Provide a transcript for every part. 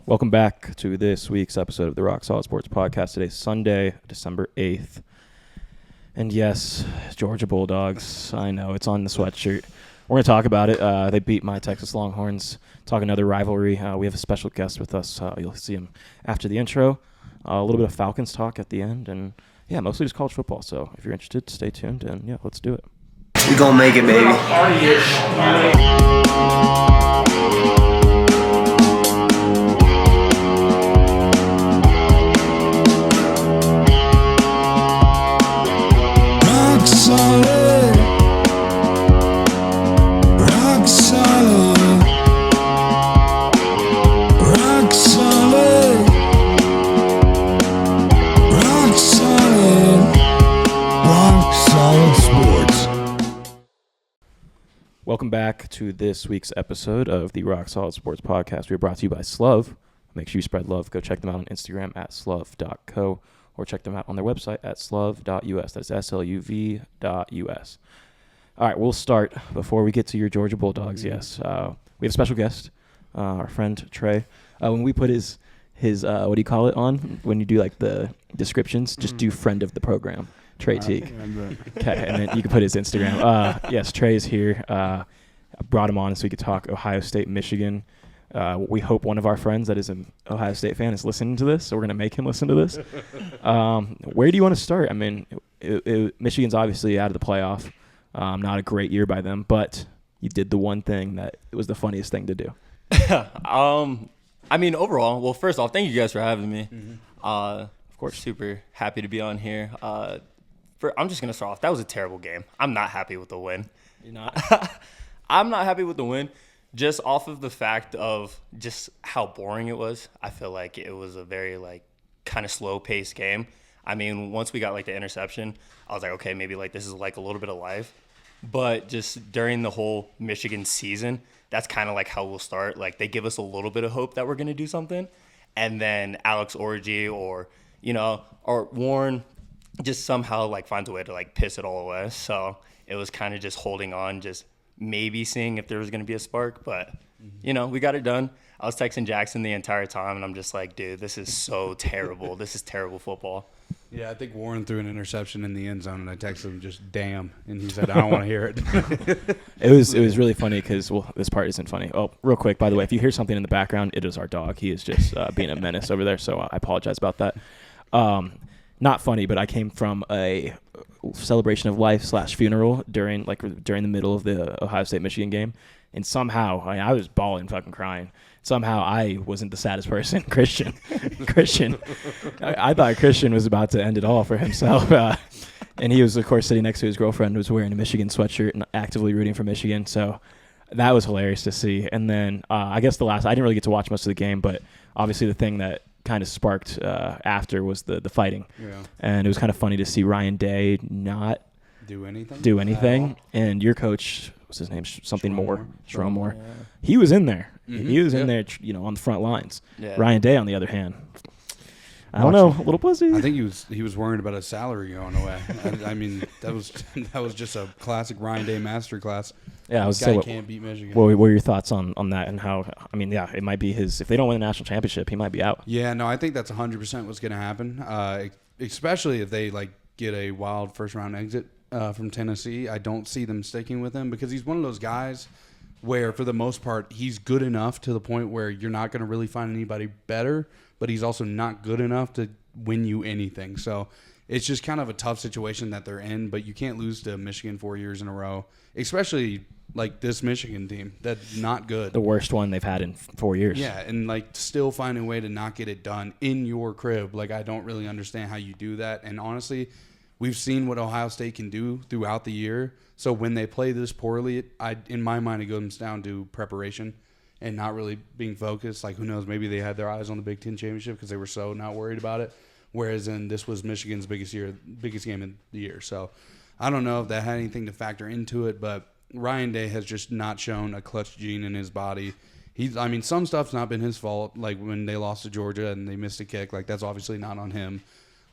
Welcome back to this week's episode of the Rock Solid Sports Podcast. Today's Sunday, December 8th. And yes, Georgia Bulldogs. I know, it's on the sweatshirt. We're going to talk about it. They beat my Texas Longhorns. Talk another rivalry. We have a special guest with us. You'll see him after the intro. A little bit of Falcons talk at the end. And, yeah, mostly just college football. So if you're interested, stay tuned. And, yeah, let's do it. We gonna make it, baby. Rock solid, rock solid, rock solid, rock solid, rock solid sports. Welcome back to this week's episode of the Rock Solid Sports Podcast. We're brought to you by Sluv. Make sure you spread love. Go check them out on Instagram at sluv.co or check them out on their website at sluv.us. That's sluv.us. All right, we'll start. Before we get to your Georgia Bulldogs, yes, we have a special guest, our friend Trey. When we put his what do you call it on? When you do like the descriptions, just do friend of the program. Trey Teague. Okay, and then you can put his Instagram. Yes, Trey is here. I brought him on so we could talk Ohio State, Michigan. We hope one of our friends that is an Ohio State fan is listening to this, so we're going to make him listen to this. Where do you want to start? I mean, Michigan's obviously out of the playoff. Not a great year by them, but you did the one thing that it was the funniest thing to do. I mean, overall, well, first off, thank you guys for having me. Of course. Super happy to be on here. I'm just going to start off. That was a terrible game. I'm not happy with the win. You're not? I'm not happy with the win just off of the fact of just how boring it was. I feel like it was a very, kind of slow-paced game. I mean, once we got, the interception, I was like, okay, maybe, this is, a little bit of life. But just during the whole Michigan season, that's kind of, how we'll start. They give us a little bit of hope that we're going to do something. And then Alex Orji or Warren just somehow, finds a way to, piss it all away. So it was kind of just holding on, just maybe seeing if there was going to be a spark. But, we got it done. I was texting Jackson the entire time, and I'm just like, dude, this is so terrible. This is terrible football. Yeah, I think Warren threw an interception in the end zone, and I texted him just damn, and he said, I don't want to hear it. It was really funny because, this part isn't funny. Oh, real quick, by the way, if you hear something in the background, it is our dog. He is just being a menace over there, so I apologize about that. Not funny, but I came from a celebration of life / funeral during the middle of the Ohio State-Michigan game, and somehow, I was bawling, fucking crying. Somehow I wasn't the saddest person. Christian. I thought Christian was about to end it all for himself. And he was, of course, sitting next to his girlfriend who was wearing a Michigan sweatshirt and actively rooting for Michigan. So that was hilarious to see. And then I guess I didn't really get to watch most of the game, but obviously the thing that kind of sparked after was the fighting. Yeah. And it was kind of funny to see Ryan Day not do anything. And your coach, what's his name? Stromore. Yeah. He was in there. Mm-hmm. He was in there, on the front lines. Yeah. Ryan Day, on the other hand, I don't know, a little pussy. I think he was worried about his salary going away. I mean, that was just a classic Ryan Day masterclass. Yeah, can't beat Michigan. What were your thoughts on that and how? I mean, yeah, it might be his. If they don't win the national championship, he might be out. Yeah, no, I think that's 100% what's going to happen. Especially if they get a wild first round exit from Tennessee. I don't see them sticking with him because he's one of those guys where, for the most part, he's good enough to the point where you're not going to really find anybody better, but he's also not good enough to win you anything. So it's just kind of a tough situation that they're in, but you can't lose to Michigan 4 years in a row, especially this Michigan team that's not good. The worst one they've had in 4 years. Yeah, and still find a way to not get it done in your crib. I don't really understand how you do that. And honestly, we've seen what Ohio State can do throughout the year. So when they play this poorly, in my mind, it comes down to preparation and not really being focused. Who knows? Maybe they had their eyes on the Big Ten championship because they were so not worried about it. Whereas this was Michigan's biggest game of the year. So I don't know if that had anything to factor into it, but Ryan Day has just not shown a clutch gene in his body. Some stuff's not been his fault. When they lost to Georgia and they missed a kick, that's obviously not on him.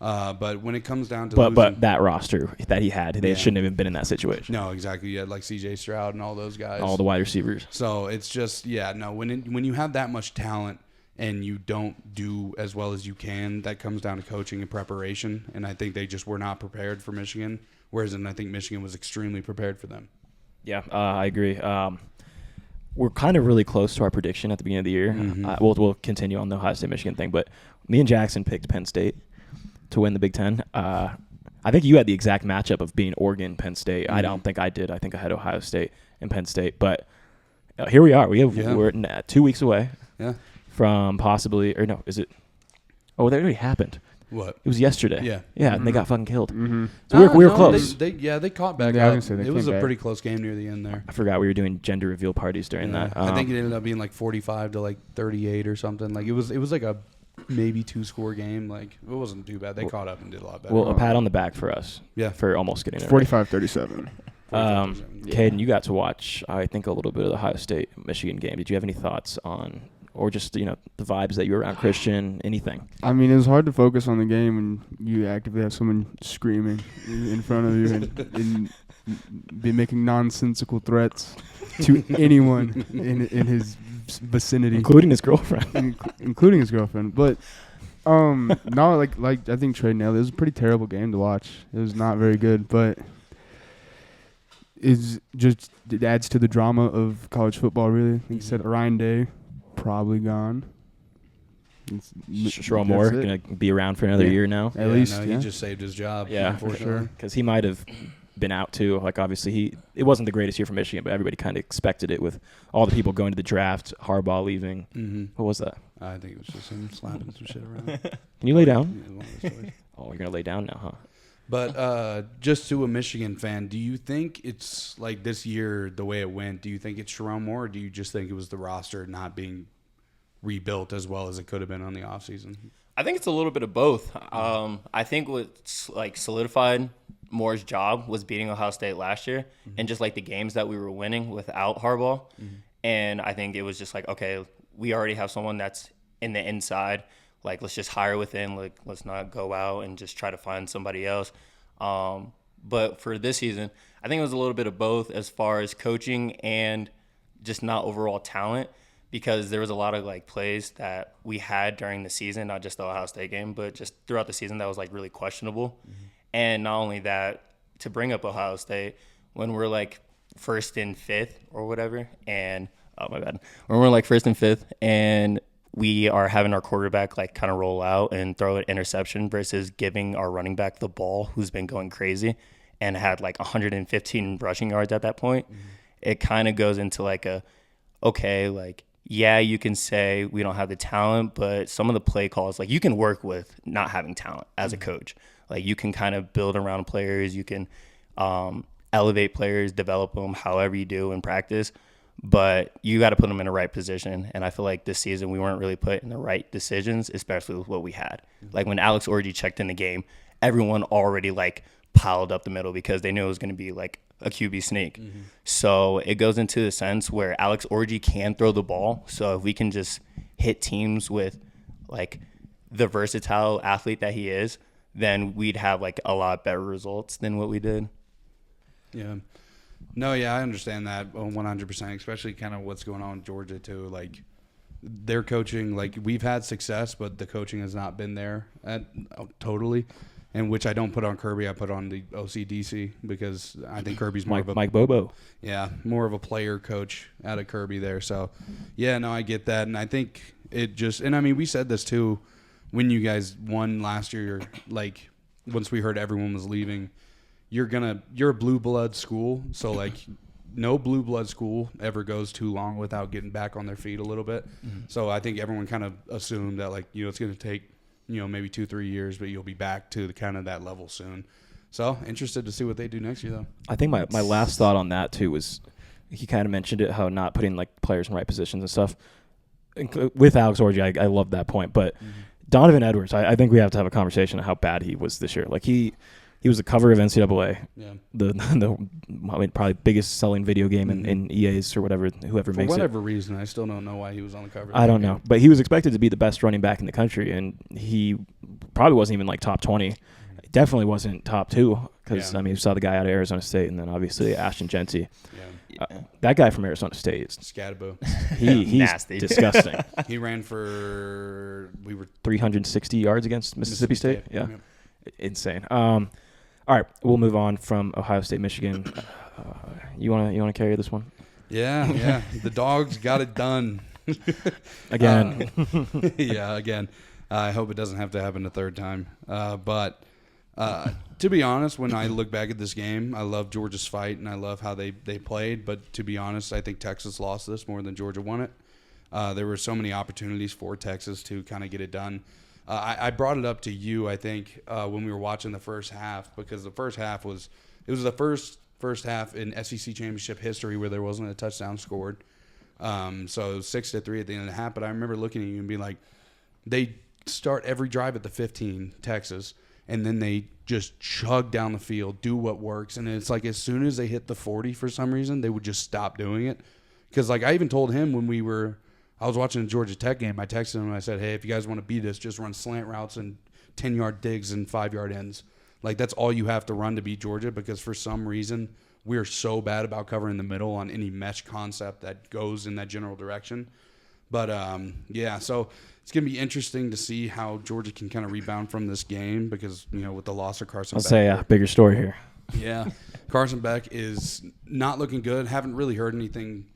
But when it comes down to but that roster that he had, they shouldn't have even been in that situation. No, exactly. You had C.J. Stroud and all those guys, all the wide receivers. So it's just when you have that much talent and you don't do as well as you can, that comes down to coaching and preparation. And I think they just were not prepared for Michigan, whereas I think Michigan was extremely prepared for them. Yeah, I agree. We're kind of really close to our prediction at the beginning of the year. Mm-hmm. We'll continue on the Ohio State Michigan thing, but me and Jackson picked Penn State to win the Big Ten. I think you had the exact matchup of being Oregon, Penn State. I don't think I did. I think I had Ohio State and Penn State, but here we are. We're 2 weeks away from possibly, or no, is it? Oh, that already happened. What? It was yesterday. Yeah. And they got fucking killed. Mm-hmm. So we were close. They caught back Yeah, I up. was gonna say, they It was came a back. pretty close game near the end there. I forgot we were doing gender reveal parties during that. I think it ended up being like 45 to like 38 or something. Like it was like a maybe 2-score game. Like it wasn't too bad. They caught up and did a lot better. Well, a pat on the back for us. Yeah. For almost getting it right. 45-37. Caden, you got to watch, I think, a little bit of the Ohio State-Michigan game. Did you have any thoughts on, or just, the vibes that you were around Christian, anything? I mean, it was hard to focus on the game when you actively have someone screaming in front of you and be making nonsensical threats to anyone in his vicinity, Including his girlfriend. including his girlfriend. But no, like I think Trey nailed it. It was a pretty terrible game to watch. It was not very good, but it adds to the drama of college football. Really, like you said, Ryan Day probably gone. Sherrone Moore going to be around for another year now. At least, he just saved his job. Yeah, for unfortunately. Because he might have been out too. Like, obviously, it wasn't the greatest year for Michigan, but everybody kind of expected it with all the people going to the draft, Harbaugh leaving. Mm-hmm. What was that? I think it was just him slapping some shit around. Can you lay down? It was one of those stories. Oh, you're going to lay down now, huh? But just to a Michigan fan, do you think it's like this year, the way it went, do you think it's Sherrone Moore, or do you just think it was the roster not being rebuilt as well as it could have been on the offseason? I think it's a little bit of both. I think what's like solidified Moore's job was beating Ohio State last year, and just like the games that we were winning without Harbaugh. And I think it was just like, okay, we already have someone that's in the inside. Like, let's just hire within. Like, let's not go out and just try to find somebody else. But for this season, I think it was a little bit of both as far as coaching and just not overall talent, because there was a lot of like plays that we had during the season, not just the Ohio State game, but just throughout the season that was like really questionable. And not only that, to bring up Ohio State, when we're like 1st and 5th or whatever, and when we're like 1st and 5th and we are having our quarterback like kind of roll out and throw an interception versus giving our running back the ball, who's been going crazy and had like 115 rushing yards at that point, it kind of goes into like okay, like, yeah, you can say we don't have the talent, but some of the play calls, like, you can work with not having talent as a coach. Like, you can kind of build around players. You can elevate players, develop them however you do in practice. But you got to put them in the right position. And I feel like this season we weren't really put in the right decisions, especially with what we had. Like, when Alex Orji checked in the game, everyone already, like, piled up the middle because they knew it was going to be, like, a QB sneak. So it goes into the sense where Alex Orji can throw the ball. So if we can just hit teams with, like, the versatile athlete that he is, then we'd have, like, a lot better results than what we did. Yeah. No, yeah, I understand that 100%, especially kind of what's going on in Georgia too. Like, their coaching, like, we've had success, but the coaching has not been there totally. And which I don't put on Kirby, I put on the OCDC, because I think Kirby's more of a Mike Bobo. Yeah, more of a player coach out of Kirby there. So, yeah, no, I get that. And I think it just – and, I mean, we said this too when you guys won last year. Like, once we heard everyone was leaving, you're a blue blood school. So, like, no blue blood school ever goes too long without getting back on their feet a little bit. So I think everyone kind of assumed that, like, it's going to take – maybe 2-3 years, but you'll be back to the kind of that level soon. So interested to see what they do next year, though. I think my last thought on that too was, he kind of mentioned it, how not putting like players in the right positions and stuff. With Alex Orji, I love that point. But Donovan Edwards, I think we have to have a conversation on how bad he was this year. Like, he was the cover of NCAA. Yeah. I mean, probably biggest selling video game in EA's or whatever, whoever makes it. For whatever reason, I still don't know why he was on the cover. I don't know. But he was expected to be the best running back in the country, and he probably wasn't even like top 20. Definitely wasn't top 2, because, I mean, you saw the guy out of Arizona State, and then obviously Ashton Genty. That guy from Arizona State, Scatabo. he's Nasty. disgusting. He ran for 360 yards against Mississippi State. Yeah, Yep. insane. All right, we'll move on from Ohio State, Michigan. You wanna carry this one Yeah. The Dogs got it done. again? Yeah, again. I hope it doesn't have to happen a third time. But to be honest, when I look back at this game, I love Georgia's fight and I love how they played. But to be honest, I think Texas lost this more than Georgia won it. There were so many opportunities for Texas to kind of get it done. I brought it up to you, I think, when we were watching the first half, because the first half was the first half in SEC championship history where there wasn't a touchdown scored. So it was 6-3 at the end of the half. But I remember looking at you and being like, they start every drive at the 15, Texas, and then they just chug down the field, do what works. And it's like as soon as they hit the 40 for some reason, they would just stop doing it. Because like I even told him when I was watching the Georgia Tech game, I texted him and I said, hey, if you guys want to beat us, just run slant routes and 10-yard digs and 5-yard ends. Like that's all you have to run to beat Georgia, because for some reason we're so bad about covering the middle on any mesh concept that goes in that general direction. But, so it's going to be interesting to see how Georgia can kind of rebound from this game because, with the loss of Carson I'll Beck. say a bigger story here. Yeah. Carson Beck is not looking good. Haven't really heard anything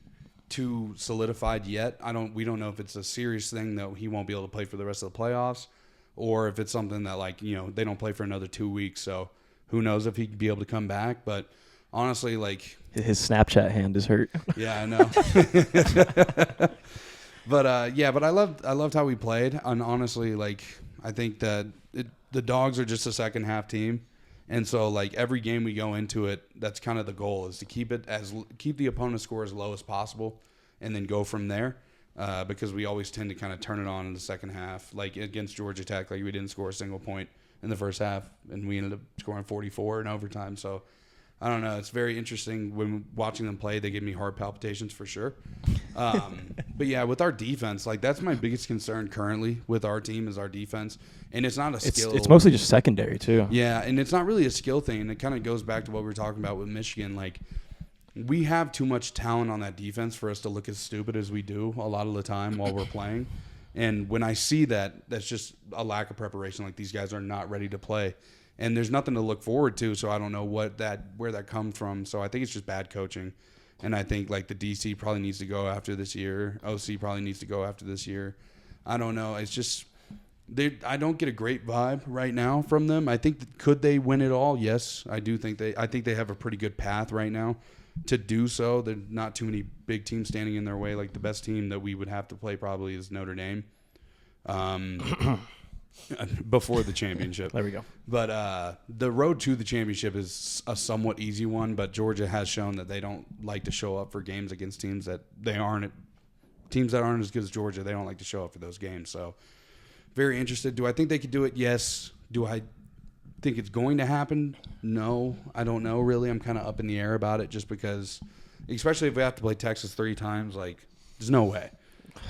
too solidified yet. We don't know if it's a serious thing that he won't be able to play for the rest of the playoffs or if it's something that they don't play for another 2 weeks. So who knows if he could be able to come back. But honestly, his Snapchat hand is hurt. yeah, I know. But I loved how we played, and honestly, I think that the Dogs are just a second half team, and so every game we go into it, that's kind of the goal is to keep the opponent's score as low as possible, and then go from there, because we always tend to kind of turn it on in the second half, like against Georgia Tech, we didn't score a single point in the first half, and we ended up scoring 44 in overtime. So I don't know. It's very interesting when watching them play. They give me heart palpitations for sure. But yeah, with our defense, that's my biggest concern currently with our team is our defense, and it's not a skill. It's mostly just secondary too. Yeah, and it's not really a skill thing. And it kind of goes back to what we were talking about with Michigan. We have too much talent on that defense for us to look as stupid as we do a lot of the time while we're playing. And when I see that, that's just a lack of preparation. These guys are not ready to play. And there's nothing to look forward to, so I don't know where that comes from. So I think it's just bad coaching. And I think the DC probably needs to go after this year. OC probably needs to go after this year. I don't know. It's just I don't get a great vibe right now from them. I think could they win it all? Yes, I do think I think they have a pretty good path right now to do so. There's not too many big teams standing in their way. The best team that we would have to play probably is Notre Dame. Before the championship. There we go. But the road to the championship is a somewhat easy one, but Georgia has shown that they don't like to show up for games against teams that aren't as good as Georgia. They don't like to show up for those games. So very interested. Do I think they could do it? Yes. Do I think it's going to happen? No. I don't know really. I'm kind of up in the air about it just because, especially if we have to play Texas 3 times, there's no way.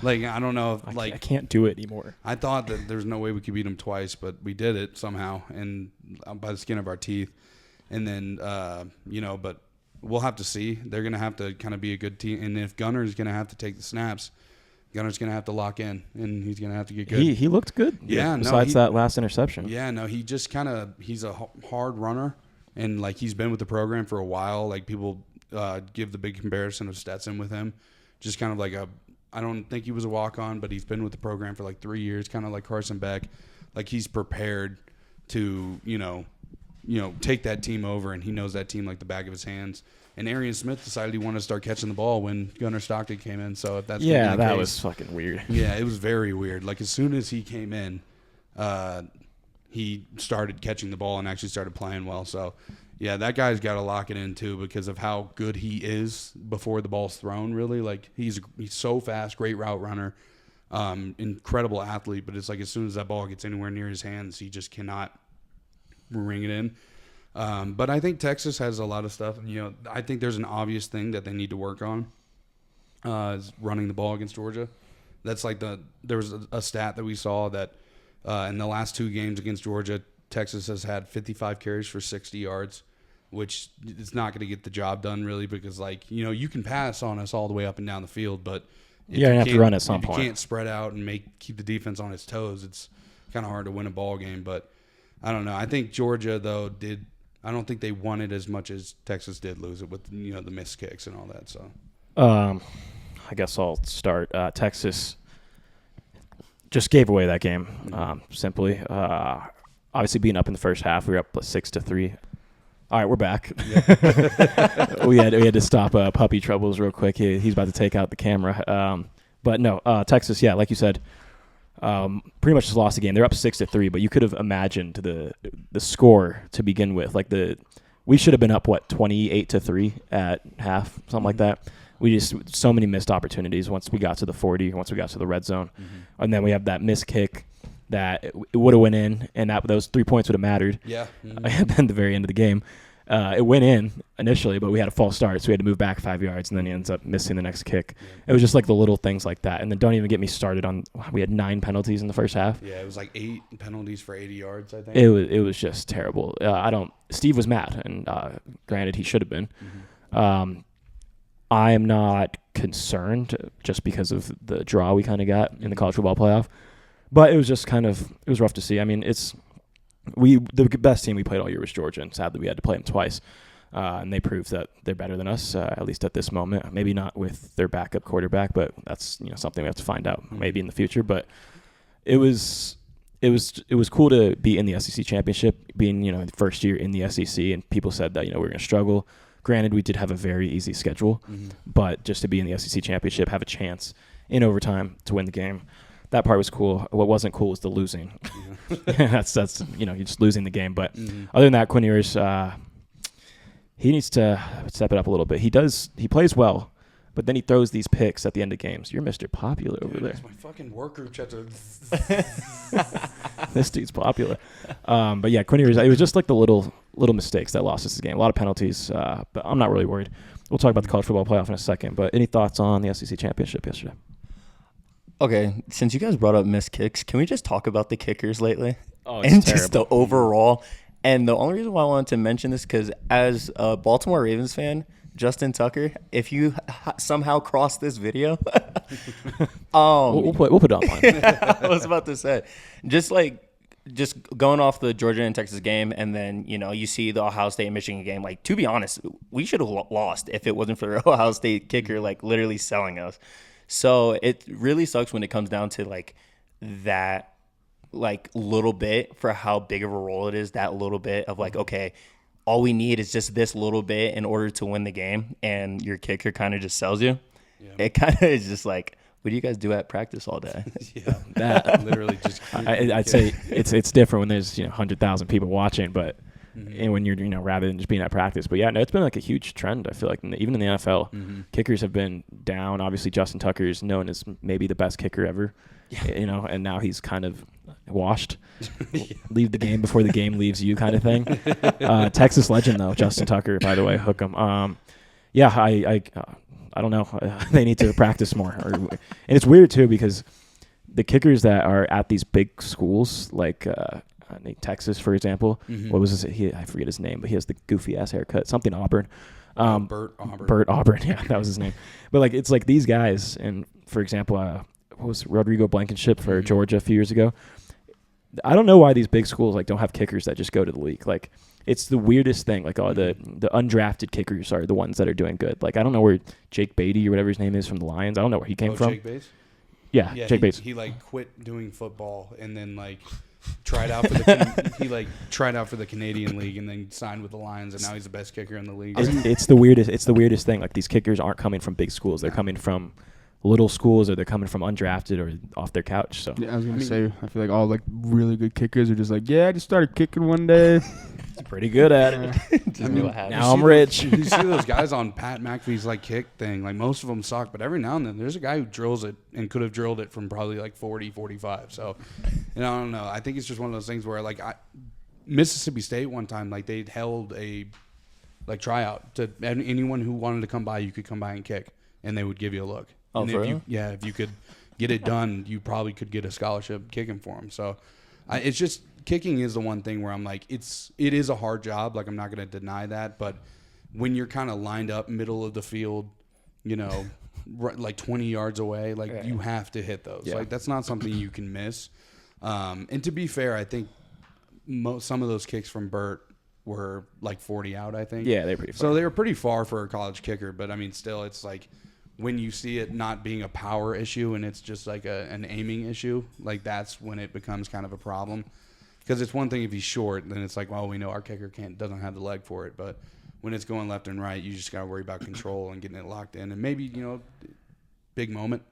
I don't know if I can't do it anymore. I thought that there's no way we could beat them twice, but we did it somehow, and by the skin of our teeth. And then, but we'll have to see. They're going to have to kind of be a good team. And if Gunner's going to have to take the snaps, Gunner's going to have to lock in, and he's going to have to get good. He looked good. Yeah. Besides that last interception. Yeah. No, he just he's a hard runner, and he's been with the program for a while. People give the big comparison of Stetson with him, just kind of I don't think he was a walk-on, but he's been with the program for 3 years, kind of like Carson Beck. He's prepared to, take that team over, and he knows that team like the back of his hands. And Arian Smith decided he wanted to start catching the ball when Gunnar Stockton came in. So if that's that case, was fucking weird. Yeah, it was very weird. As soon as he came in, he started catching the ball and actually started playing well. So yeah, that guy's got to lock it in too because of how good he is before the ball's thrown. Really, he's so fast, great route runner, incredible athlete. But it's as soon as that ball gets anywhere near his hands, he just cannot ring it in. But I think Texas has a lot of stuff. I think there's an obvious thing that they need to work on is running the ball against Georgia. That's there was a stat that we saw that in the last 2 games against Georgia, Texas has had 55 carries for 60 yards. which it's not going to get the job done really because, like, you know, you can pass on us all the way up and down the field, but if You're gonna have to can't- run at some if you point. can't spread out and keep the defense on its toes, it's kind of hard to win a ball game. But I don't know. I think Georgia, though, I don't think they won it as much as Texas did lose it with, you know, the missed kicks and all that. So I guess I'll start. Texas just gave away that game simply. Obviously, being up in the first half, we were up 6-3. All right, we're back. we had to stop puppy troubles real quick. He's about to take out the camera. But no, Texas, yeah, like you said, pretty much just lost the game. They're up 6-3, but you could have imagined the score to begin with. Like we should have been up 28-3 at half, something like that. We just so many missed opportunities once we got to the 40, once we got to the red zone, and then we have that missed kick that it would have went in, and those 3 points would have mattered. yeah, At the very end of the game, it went in initially, but we had a false start, so we had to move back 5 yards, and then he ends up missing the next kick. It was just like the little things like that, and then don't even get me started on we had 9 penalties in the first half. yeah. It was like 8 penalties for 80 yards, I think. It was just terrible. Steve was mad, and granted he should have been. I am not concerned just because of the draw we kind of got in the college football playoff, but it was just it was rough to see. I mean, the best team we played all year was Georgia, and sadly we had to play them twice, and they proved that they're better than us, at least at this moment. Maybe not with their backup quarterback, but that's something we have to find out maybe in the future. But it was cool to be in the SEC championship, being the first year in the SEC, and people said that we were going to struggle. Granted, we did have a very easy schedule, but just to be in the SEC championship, have a chance in overtime to win the game, that part was cool. What wasn't cool was the losing. Yeah. that's you're just losing the game. But other than that, Quinn Ewers, he needs to step it up a little bit. He plays well, but then he throws these picks at the end of games. You're Mr. Popular over there. It's my fucking work group chat. This dude's popular. But yeah, Quinn Ewers, it was just like the little mistakes that lost us the game. A lot of penalties, but I'm not really worried. We'll talk about the college football playoff in a second. But any thoughts on the SEC championship yesterday? Okay, since you guys brought up missed kicks, can we just talk about the kickers lately? Oh, and it's just the terrible. overall. And the only reason why I wanted to mention this because as a Baltimore Ravens fan, Justin Tucker, if you somehow cross this video, We'll put it online. I was about to say, just going off the Georgia and Texas game, and then you see the Ohio State and Michigan game. Like, to be honest, we should have lost if it wasn't for the Ohio State kicker literally selling us. So it really sucks when it comes down to that little bit for how big of a role it is. That little bit of okay, all we need is just this little bit in order to win the game, and your kicker kind of just sells you. Yeah. It kind of is just what do you guys do at practice all day? Yeah, That literally just. I'd say it's different when there's 100,000 people watching, but and when you're rather than just being at practice. But yeah, no, it's been a huge trend. I feel like even in the NFL, kickers have been down. Obviously, Justin Tucker is known as maybe the best kicker ever. Yeah. And now he's kind of washed. Leave the game before the game leaves you, kind of thing. Texas legend though, Justin Tucker. By the way, hook him. Yeah, I don't know. They need to practice more. And it's weird too because the kickers that are at these big schools like Texas, for example. What was his? I forget his name, but he has the goofy ass haircut. Something Auburn. Burt Auburn. Burt Auburn. Yeah, that was his name. But it's these guys, and for example, what was Rodrigo Blankenship for Georgia a few years ago? I don't know why these big schools don't have kickers that just go to the league. It's the weirdest thing. The undrafted kickers are the ones that are doing good. I don't know where Jake Beatty or whatever his name is from the Lions. I don't know where he came from. Jake Bates? Yeah, Jake Bates. He quit doing football and then tried out for the tried out for the Canadian League and then signed with the Lions and now he's the best kicker in the league. It's the weirdest. It's the weirdest thing. These kickers aren't coming from big schools. They're coming from little schools, or they're coming from undrafted or off their couch. So Yeah, I was gonna say, I feel like all really good kickers are just I just started kicking one day. it's pretty good at it. Now I'm rich. You see those guys on Pat McAfee's kick thing. Most of them suck, but every now and then there's a guy who drills it and could have drilled it from probably 40, 45. So, I don't know. I think it's just one of those things where Mississippi State one time they held a tryout to anyone who wanted to come by. You could come by and kick, and they would give you a look. Oh, and for if real? if you could get it done, you probably could get a scholarship kicking for them. So, it's just kicking is the one thing where I'm like, it is a hard job. Like, I'm not going to deny that. But when you're kind of lined up middle of the field, like 20 yards away, like you have to hit those. Yeah. Like, that's not something you can miss. And to be fair, I think some of those kicks from Burt were like 40 out, I think. Yeah, they're pretty far. So they were pretty far for a college kicker. But, I mean, still, it's like when you see it not being a power issue and it's just like an aiming issue, like that's when it becomes kind of a problem. Because it's one thing if he's short, then it's like, well, we know our kicker doesn't have the leg for it. But when it's going left and right, you just got to worry about control and getting it locked in. And maybe, big moment,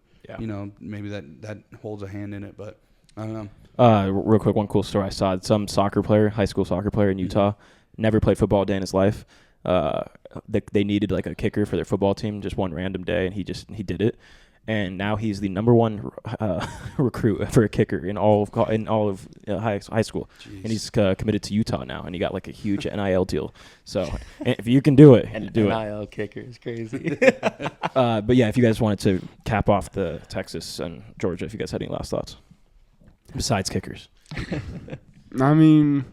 maybe that holds a hand in it. But I don't know. Real quick, one cool story I saw. Some high school soccer player in Utah, never played football a day in his life. They needed like a kicker for their football team just one random day, and he did it. And now he's the number one recruit for a kicker in all of high school. Jeez. And he's committed to Utah now, and he got like a huge NIL deal. So if you can do it, do it. NIL kicker is crazy. But yeah, if you guys wanted to cap off the Texas and Georgia, if you guys had any last thoughts besides kickers. I mean,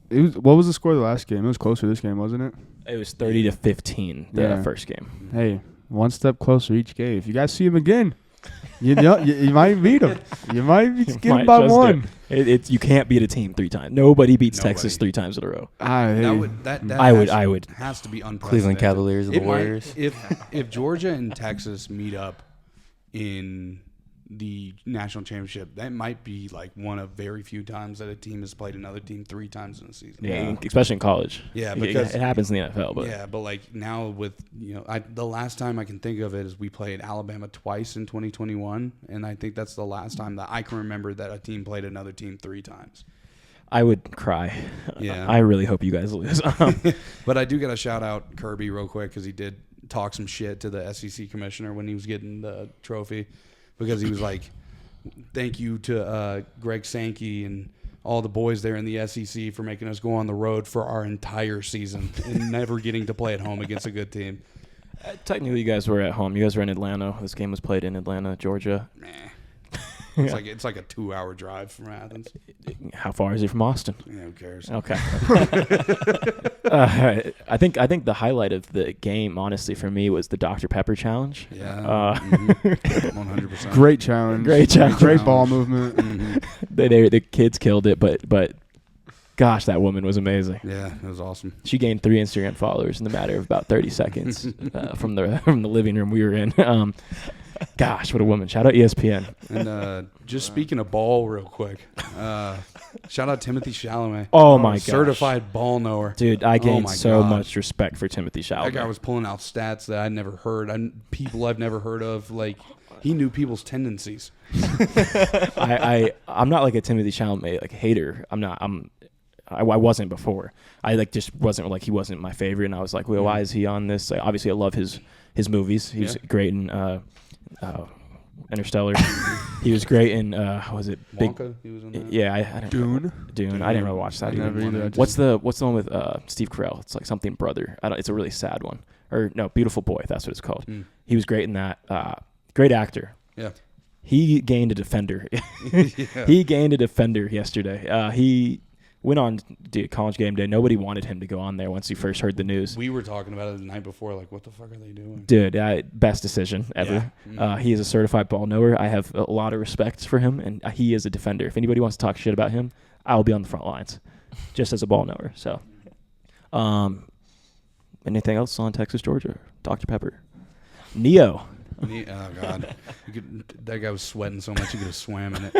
what was the score of the last game? It was closer this game, wasn't it? It was 30-15 the first game. Hey, one step closer each game. If you guys see him again, you might beat him. You might get him by one. You can't beat a team 3 times. Nobody beats Texas 3 times in a row. I would has to be unprecedented. Cleveland Cavaliers and the Warriors. If Georgia and Texas meet up in the national championship, that might be like one of very few times that a team has played another team 3 times in a season. Yeah, especially in college. Yeah, because it happens in the NFL. But yeah, but like now with the last time I can think of it is we played Alabama twice in 2021, and I think that's the last time that I can remember that a team played another team 3 times. I would cry. Yeah, I really hope you guys lose. But I do got to shout out Kirby real quick because he did talk some shit to the SEC commissioner when he was getting the trophy. Because he was like, thank you to Greg Sankey and all the boys there in the SEC for making us go on the road for our entire season and never getting to play at home against a good team. Technically, you guys were at home. You guys were in Atlanta. This game was played in Atlanta, Georgia. Meh. It's like a 2-hour drive from Athens. How far is it from Austin? Yeah, who cares? Okay. I think the highlight of the game, honestly, for me, was the Dr. Pepper challenge. Yeah. 100%. Great challenge. Great ball movement. Mm-hmm. The kids killed it, but gosh, that woman was amazing. Yeah, it was awesome. She gained 3 Instagram followers in the matter of about 30 seconds from the living room we were in. Gosh, what a woman. Shout out ESPN. And just speaking of ball real quick, shout out Timothy Chalamet. Oh, my gosh. Certified ball knower. Dude, I gained so much respect for Timothy Chalamet. That guy was pulling out stats that I'd never heard. People I've never heard of. Like, he knew people's tendencies. I'm not like a Timothy Chalamet like hater. I wasn't before. I just wasn't he wasn't my favorite, and I was like, well, why is he on this? Like, obviously, I love his movies. He was great in Interstellar. He was great in was it Wonka? He was in that. Yeah, I don't Dune. Dune. I didn't really watch that. Either. What's the one with Steve Carell? It's like something brother. It's a really sad one. Or no, Beautiful Boy. That's what it's called. He was great in that. Great actor. Yeah. He gained a defender. Yeah. He gained a defender yesterday. He went on College Game Day. Nobody wanted him to go on there once he first heard the news. We were talking about it the night before, like, what the fuck are they doing? Dude, best decision ever. Yeah. He is a certified ball knower. I have a lot of respect for him, and he is a defender. If anybody wants to talk shit about him, I'll be on the front lines, just as a ball knower. So, anything else on Texas, Georgia? Dr. Pepper. Neo. Oh, God. That guy was sweating so much he could have swam in it.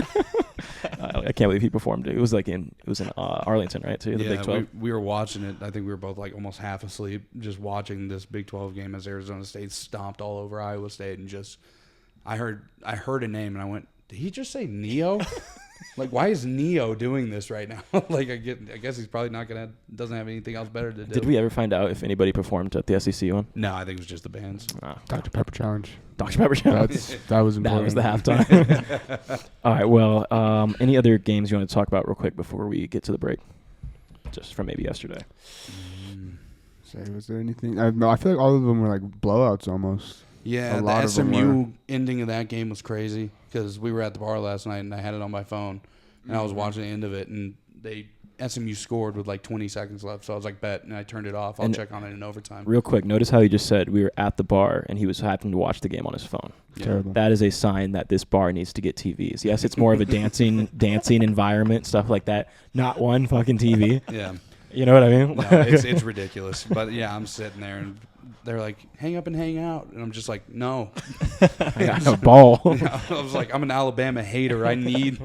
I can't believe he performed it. It was in Arlington, right? Too, the Big 12. We were watching it. I think we were both like almost half asleep just watching this Big 12 game as Arizona State stomped all over Iowa State, and just I heard a name and I went, did he just say Neo? Like, why is Neo doing this right now? Like, I guess he's probably doesn't have anything else better to do. Did we ever find out if anybody performed at the SEC one? No, I think it was just the bands. Dr. Pepper challenge. Dr. Pepper challenge. That was important. That was the halftime. All right. Well, any other games you want to talk about real quick before we get to the break? Just from maybe yesterday. Was there anything? I feel like all of them were like blowouts almost. Yeah, the SMU ending of that game was crazy because we were at the bar last night and I had it on my phone. and I was watching the end of it, and SMU scored with like 20 seconds left. So I was like, bet, and I turned it off. I'll check on it in overtime. Real quick, notice how he just said we were at the bar and he was happening to watch the game on his phone. Terrible. That is a sign that this bar needs to get TVs. Yes, it's more of a dancing environment, stuff like that. Not one fucking TV. Yeah. You know what I mean? No, it's ridiculous. But yeah, I'm sitting there and they're like, hang up and hang out. And I'm just like, no. I got no ball. I was like, I'm an Alabama hater. I need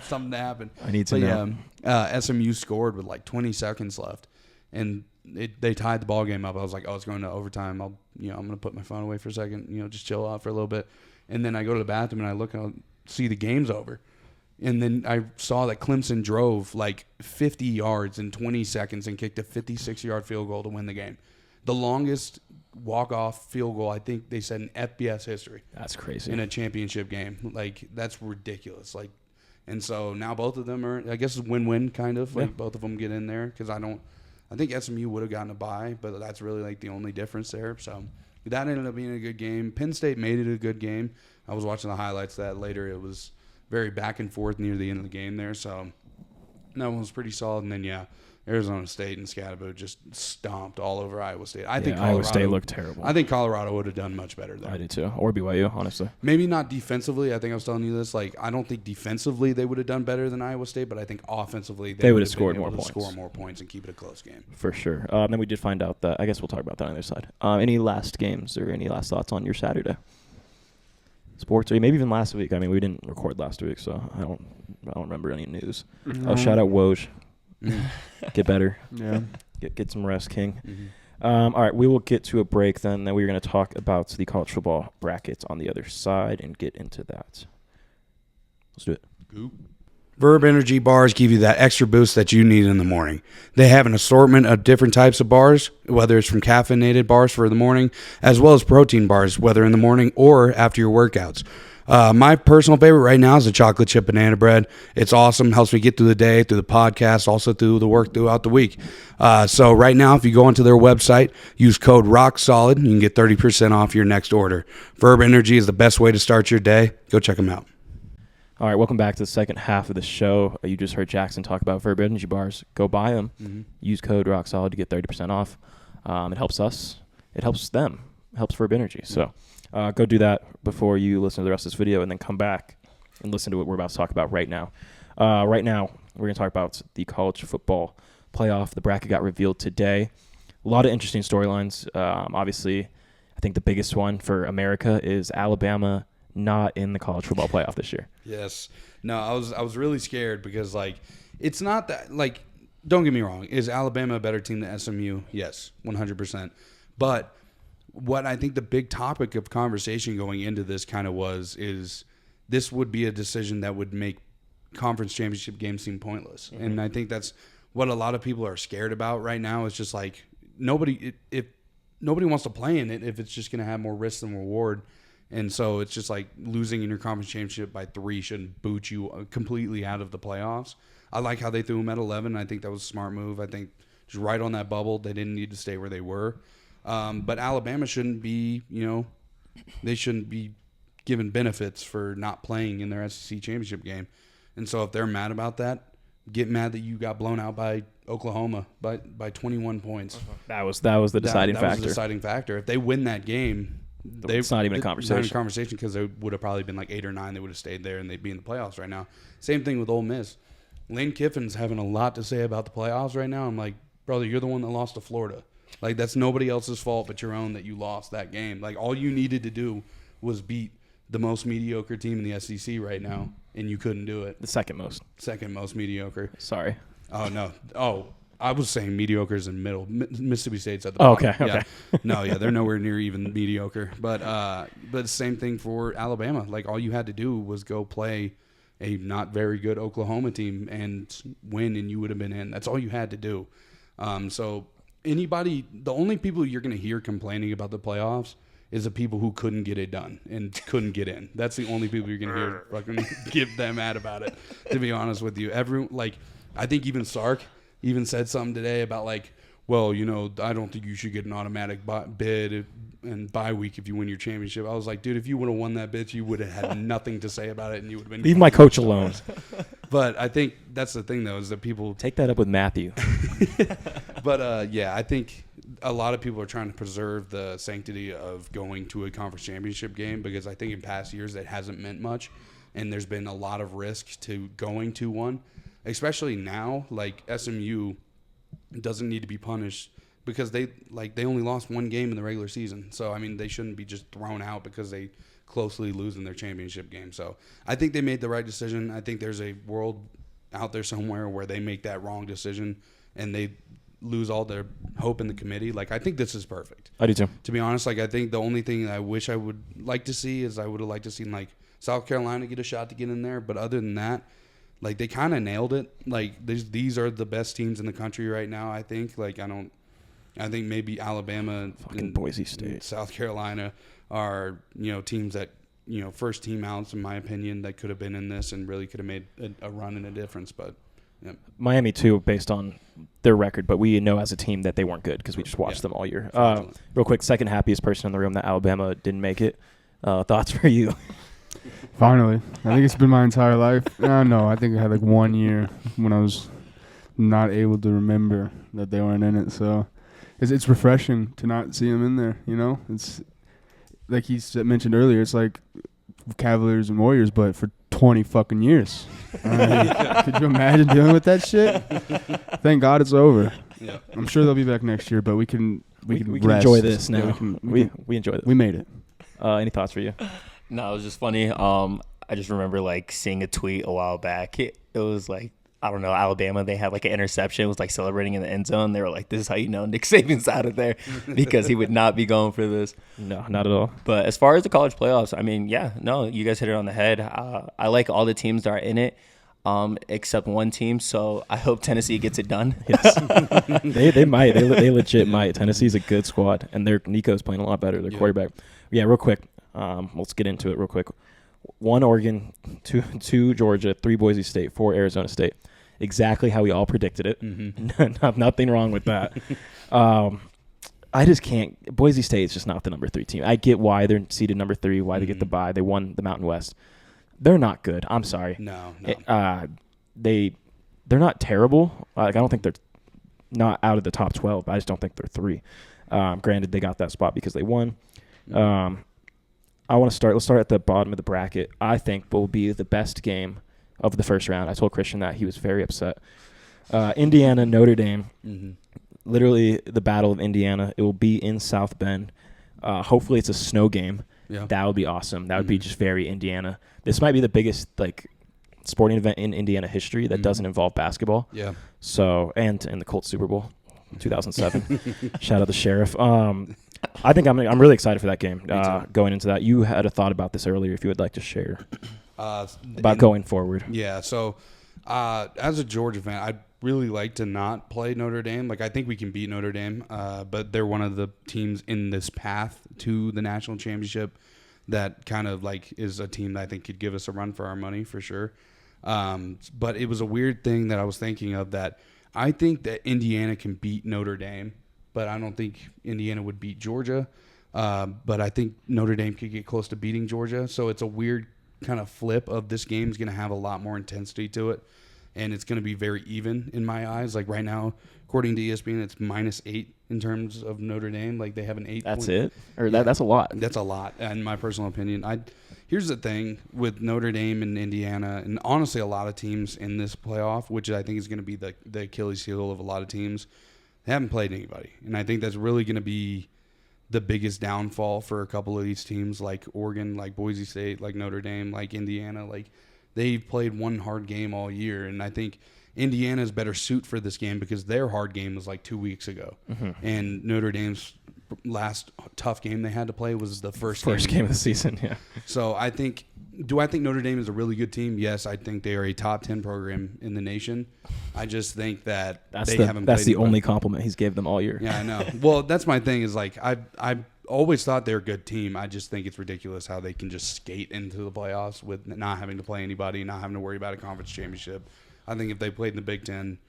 something to happen. I need to know. Yeah, SMU scored with like 20 seconds left. And they tied the ball game up. I was like, oh, it's going to overtime. I'm going to put my phone away for a second, just chill out for a little bit. And then I go to the bathroom and I look and I'll see the game's over. And then I saw that Clemson drove like 50 yards in 20 seconds and kicked a 56-yard field goal to win the game. The longest walk-off field goal, I think they said, in FBS history. That's crazy. In a championship game. Like, that's ridiculous. Like, and so now both of them are, I guess, it's win-win kind of. Like, both of them get in there because I think SMU would have gotten a bye, but that's really like the only difference there. So that ended up being a good game. Penn State made it a good game. I was watching the highlights of that later. It was very back and forth near the end of the game there. So that one was pretty solid. And then, Arizona State and Scatterbo just stomped all over Iowa State. I think Iowa State looked terrible. I think Colorado would have done much better there. I did too. Or BYU, honestly. Maybe not defensively. I think I was telling you this. Like, I don't think defensively they would have done better than Iowa State, but I think offensively they would have scored been more able to points. score more points and keep it a close game. For sure. Then we did find out that, I guess we'll talk about that on the other side. Any last games or any last thoughts on your Saturday? Sports, or maybe even last week. I mean, we didn't record last week, so I don't remember any news. No. Oh, shout out Woj. Mm. Get better. Yeah. Get some rest, King. Mm-hmm. All right, we will get to a break then. Then we're going to talk about the college football brackets on the other side and get into that. Let's do it. Verb Energy bars give you that extra boost that you need in the morning. They have an assortment of different types of bars, whether it's from caffeinated bars for the morning, as well as protein bars, whether in the morning or after your workouts. My personal favorite right now is the chocolate chip banana bread. It's awesome. Helps me get through the day, through the podcast, also through the work throughout the week. So right now, if you go onto their website, use code ROCKSOLID, you can get 30% off your next order. Verb Energy is the best way to start your day. Go check them out. All right, welcome back to the second half of the show. You just heard Jackson talk about Verb Energy bars. Go buy them. Mm-hmm. Use code ROCKSOLID to get 30% off. It helps us. It helps them. It helps Verb Energy. So go do that before you listen to the rest of this video and then come back and listen to what we're about to talk about right now. Right now, we're going to talk about the college football playoff. The bracket got revealed today. A lot of interesting storylines. Obviously, I think the biggest one for America is Alabama not in the college football playoff this year. Yes. No, I was really scared because, like, it's not that, like, don't get me wrong. Is Alabama a better team than SMU? Yes, 100%. But what I think the big topic of conversation going into this kind of is this would be a decision that would make conference championship games seem pointless. Mm-hmm. And I think that's what a lot of people are scared about right now. It's just like nobody wants to play in it if it's just going to have more risk than reward. And so it's just like losing in your conference championship by 3 shouldn't boot you completely out of the playoffs. I like how they threw them at 11. I think that was a smart move. I think just right on that bubble. They didn't need to stay where they were. But Alabama shouldn't be, they shouldn't be given benefits for not playing in their SEC championship game. And so if they're mad about that, get mad that you got blown out by Oklahoma by 21 points. That was the deciding factor. That was the deciding factor. If they win that game, it's not even a conversation. Not even a conversation because they would have probably been like 8 or 9. They would have stayed there and they'd be in the playoffs right now. Same thing with Ole Miss. Lane Kiffin's having a lot to say about the playoffs right now. I'm like, brother, you're the one that lost to Florida. Like, that's nobody else's fault but your own that you lost that game. Like, all you needed to do was beat the most mediocre team in the SEC right now, and you couldn't do it. The second most. Second most mediocre. Sorry. Oh, no. Oh, I was saying mediocre is in the middle. Mississippi State's at the bottom. Okay. Yeah. No, yeah, they're nowhere near even mediocre. But same thing for Alabama. Like, all you had to do was go play a not very good Oklahoma team and win, and you would have been in. That's all you had to do. So the only people you're going to hear complaining about the playoffs is the people who couldn't get it done and couldn't get in. That's the only people you're going to hear fucking get them mad about it, to be honest with you. I think even Sark even said something today about like, well, I don't think you should get an automatic bid and bye week if you win your championship. I was like, dude, if you would have won that bid, you would have had nothing to say about it, and you would have been. Leave my coach alone. But I think that's the thing, though, is that people Take that up with Matthew. But yeah, I think a lot of people are trying to preserve the sanctity of going to a conference championship game, because I think in past years that hasn't meant much, and there's been a lot of risk to going to one, especially now. Like SMU doesn't need to be punished because they only lost one game in the regular season. So I mean, they shouldn't be just thrown out because they closely lose in their championship game. So I think they made the right decision. I think there's a world out there somewhere where they make that wrong decision and they lose all their hope in the committee. Like, I think this is perfect. I do too. To be honest, like, I think the only thing I wish I would like to see is I would have liked to see, like, South Carolina get a shot to get in there. But other than that, like, they kind of nailed it. Like, these are the best teams in the country right now, I think. Like, I think maybe Alabama and Boise State, South Carolina are, teams that, first team outs, in my opinion, that could have been in this and really could have made a run and a difference. But yeah. Miami too, based on their record, but we know as a team that they weren't good because we just watched them all year. Real quick, second happiest person in the room that Alabama didn't make it. Thoughts for you? Finally. I think it's been my entire life. No, I think I had like 1 year when I was not able to remember that they weren't in it. So it's refreshing to not see them in there, It's like he mentioned earlier, it's like Cavaliers and Warriors, but for 20 fucking years. Could you imagine dealing with that shit? Thank God it's over. Yeah. I'm sure they'll be back next year, but we can We can rest. enjoy this now. Yeah, we enjoy this. we made it. Any thoughts for you? No, it was just funny. I just remember like seeing a tweet a while back. It was like, I don't know, Alabama, they had like an interception. It was like celebrating in the end zone. They were like, this is how you know Nick Saban's out of there, because he would not be going for this. No, not at all. But as far as the college playoffs, I mean, yeah, no, you guys hit it on the head. I like all the teams that are in it, except one team. So I hope Tennessee gets it done. Yes. they might. They legit might. Tennessee's a good squad, and Nico's playing a lot better. Their quarterback. Yeah, real quick. Let's get into it real quick. 1 Oregon, 2 Georgia, 3 Boise State, 4 Arizona State. Exactly how we all predicted it. Mm-hmm. Nothing wrong with that. I just can't. Boise State is just not the number 3 team. I get why they're seeded number 3, why they get the bye. They won the Mountain West. They're not good. I'm sorry. No. They're not terrible. Like, I don't think they're not out of the top 12. I just don't think they're 3. Granted, they got that spot because they won. Let's start at the bottom of the bracket. I think will be the best game of the first round. I told Christian that. He was very upset. Indiana, Notre Dame. Mm-hmm. Literally the Battle of Indiana. It will be in South Bend. Hopefully it's a snow game. Yeah. That would be awesome. That would be just very Indiana. This might be the biggest sporting event in Indiana history that doesn't involve basketball. Yeah. So, and in the Colts Super Bowl 2007. Shout out the Sheriff. I think I'm really excited for that game. Going into that, you had a thought about this earlier. If you would like to share about going forward. Yeah. So, as a Georgia fan, I'd really like to not play Notre Dame. Like, I think we can beat Notre Dame, but they're one of the teams in this path to the national championship that kind of is a team that I think could give us a run for our money for sure. But it was a weird thing that I was thinking of, that I think that Indiana can beat Notre Dame, but I don't think Indiana would beat Georgia. But I think Notre Dame could get close to beating Georgia. So it's a weird kind of flip of this game's going to have a lot more intensity to it. And it's going to be very even in my eyes. Like right now, according to ESPN, it's -8 in terms of Notre Dame. Like they have an 8. That's it? Or that's a lot. That's a lot, in my personal opinion. Here's the thing with Notre Dame and Indiana, and honestly a lot of teams in this playoff, which I think is going to be the Achilles heel of a lot of teams. They haven't played anybody. And I think that's really going to be the biggest downfall for a couple of these teams, like Oregon, like Boise State, like Notre Dame, like Indiana. Like they've played one hard game all year, and I think Indiana's better suit for this game because their hard game was like 2 weeks ago. Mm-hmm. And Notre Dame's last tough game they had to play was the first game of the season, yeah. So I think Notre Dame is a really good team? Yes, I think they are a top 10 program in the nation. I just think that that's haven't played. That's the only compliment he's gave them all year. Yeah, I know. Well, that's my thing is I've always thought they're a good team. I just think it's ridiculous how they can just skate into the playoffs with not having to play anybody, not having to worry about a conference championship. I think if they played in the Big Ten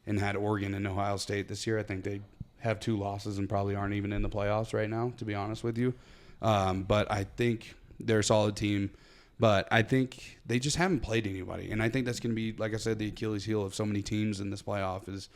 and had Oregon and Ohio State this year, I think they'd have 2 losses and probably aren't even in the playoffs right now, to be honest with you. But I think they're a solid team. But I think they just haven't played anybody. And I think that's going to be, like I said, the Achilles heel of so many teams in this playoff is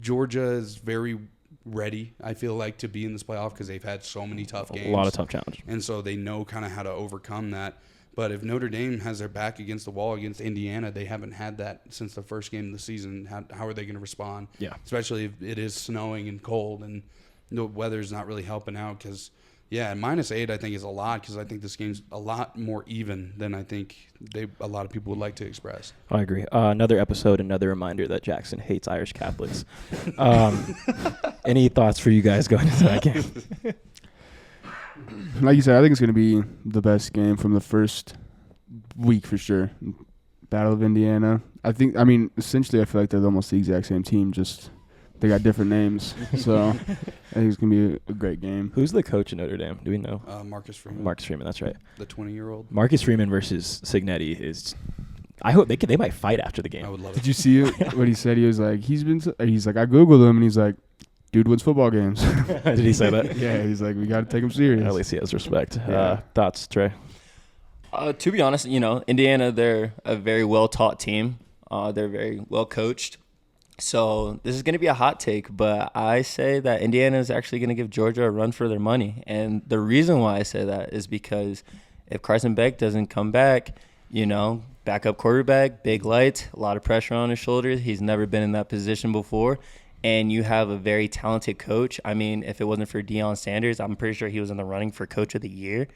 Georgia is very ready, I feel like, to be in this playoff because they've had so many tough games. A lot of tough challenges. And so they know kind of how to overcome that. But if Notre Dame has their back against the wall against Indiana, they haven't had that since the first game of the season. How are they going to respond? Yeah. Especially if it is snowing and cold and the weather's not really helping out because, yeah, -8 I think is a lot because I think this game's a lot more even than I think a lot of people would like to express. I agree. Another episode, another reminder that Jackson hates Irish Catholics. Any thoughts for you guys going into that game? Like you said, I think it's going to be the best game from the first week for sure. Battle of Indiana. Essentially, I feel like they're almost the exact same team, just they got different names. So I think it's going to be a great game. Who's the coach in Notre Dame? Do we know? Marcus Freeman. Marcus Freeman, that's right. The 20-year-old. Marcus Freeman versus Signetti is. I hope they might fight after the game. I would love it. Did you see what he said? He was like, I Googled him, and he's like, dude wins football games. Did he say that? Yeah, he's like, we got to take him serious. At least he has respect. Yeah. Thoughts, Trey? To be honest, Indiana, they're a very well-taught team. They're very well-coached. So this is going to be a hot take, but I say that Indiana is actually going to give Georgia a run for their money. And the reason why I say that is because if Carson Beck doesn't come back, backup quarterback, big lights, a lot of pressure on his shoulders. He's never been in that position before. And you have a very talented coach. I mean, if it wasn't for Deion Sanders, I'm pretty sure he was in the running for Coach of the Year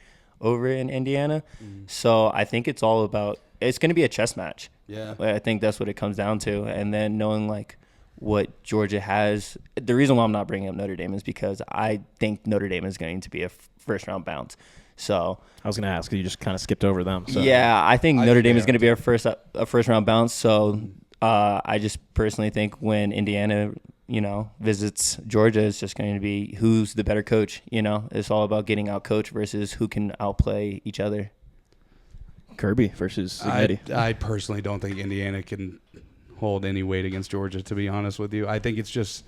over in Indiana. So I think it's all about – it's going to be a chess match. Yeah. I think that's what it comes down to. And then knowing, what Georgia has – the reason why I'm not bringing up Notre Dame is because I think Notre Dame is going to be a first-round bounce. So I was going to ask. You just kind of skipped over them. So. Yeah, I think Notre Dame is going to be a a first-round bounce. So I just personally think when Indiana – visits Georgia, it's just going to be who's the better coach. It's all about getting out coached versus who can outplay each other. Kirby versus Signetti. I personally don't think Indiana can hold any weight against Georgia, to be honest with you. I think it's just,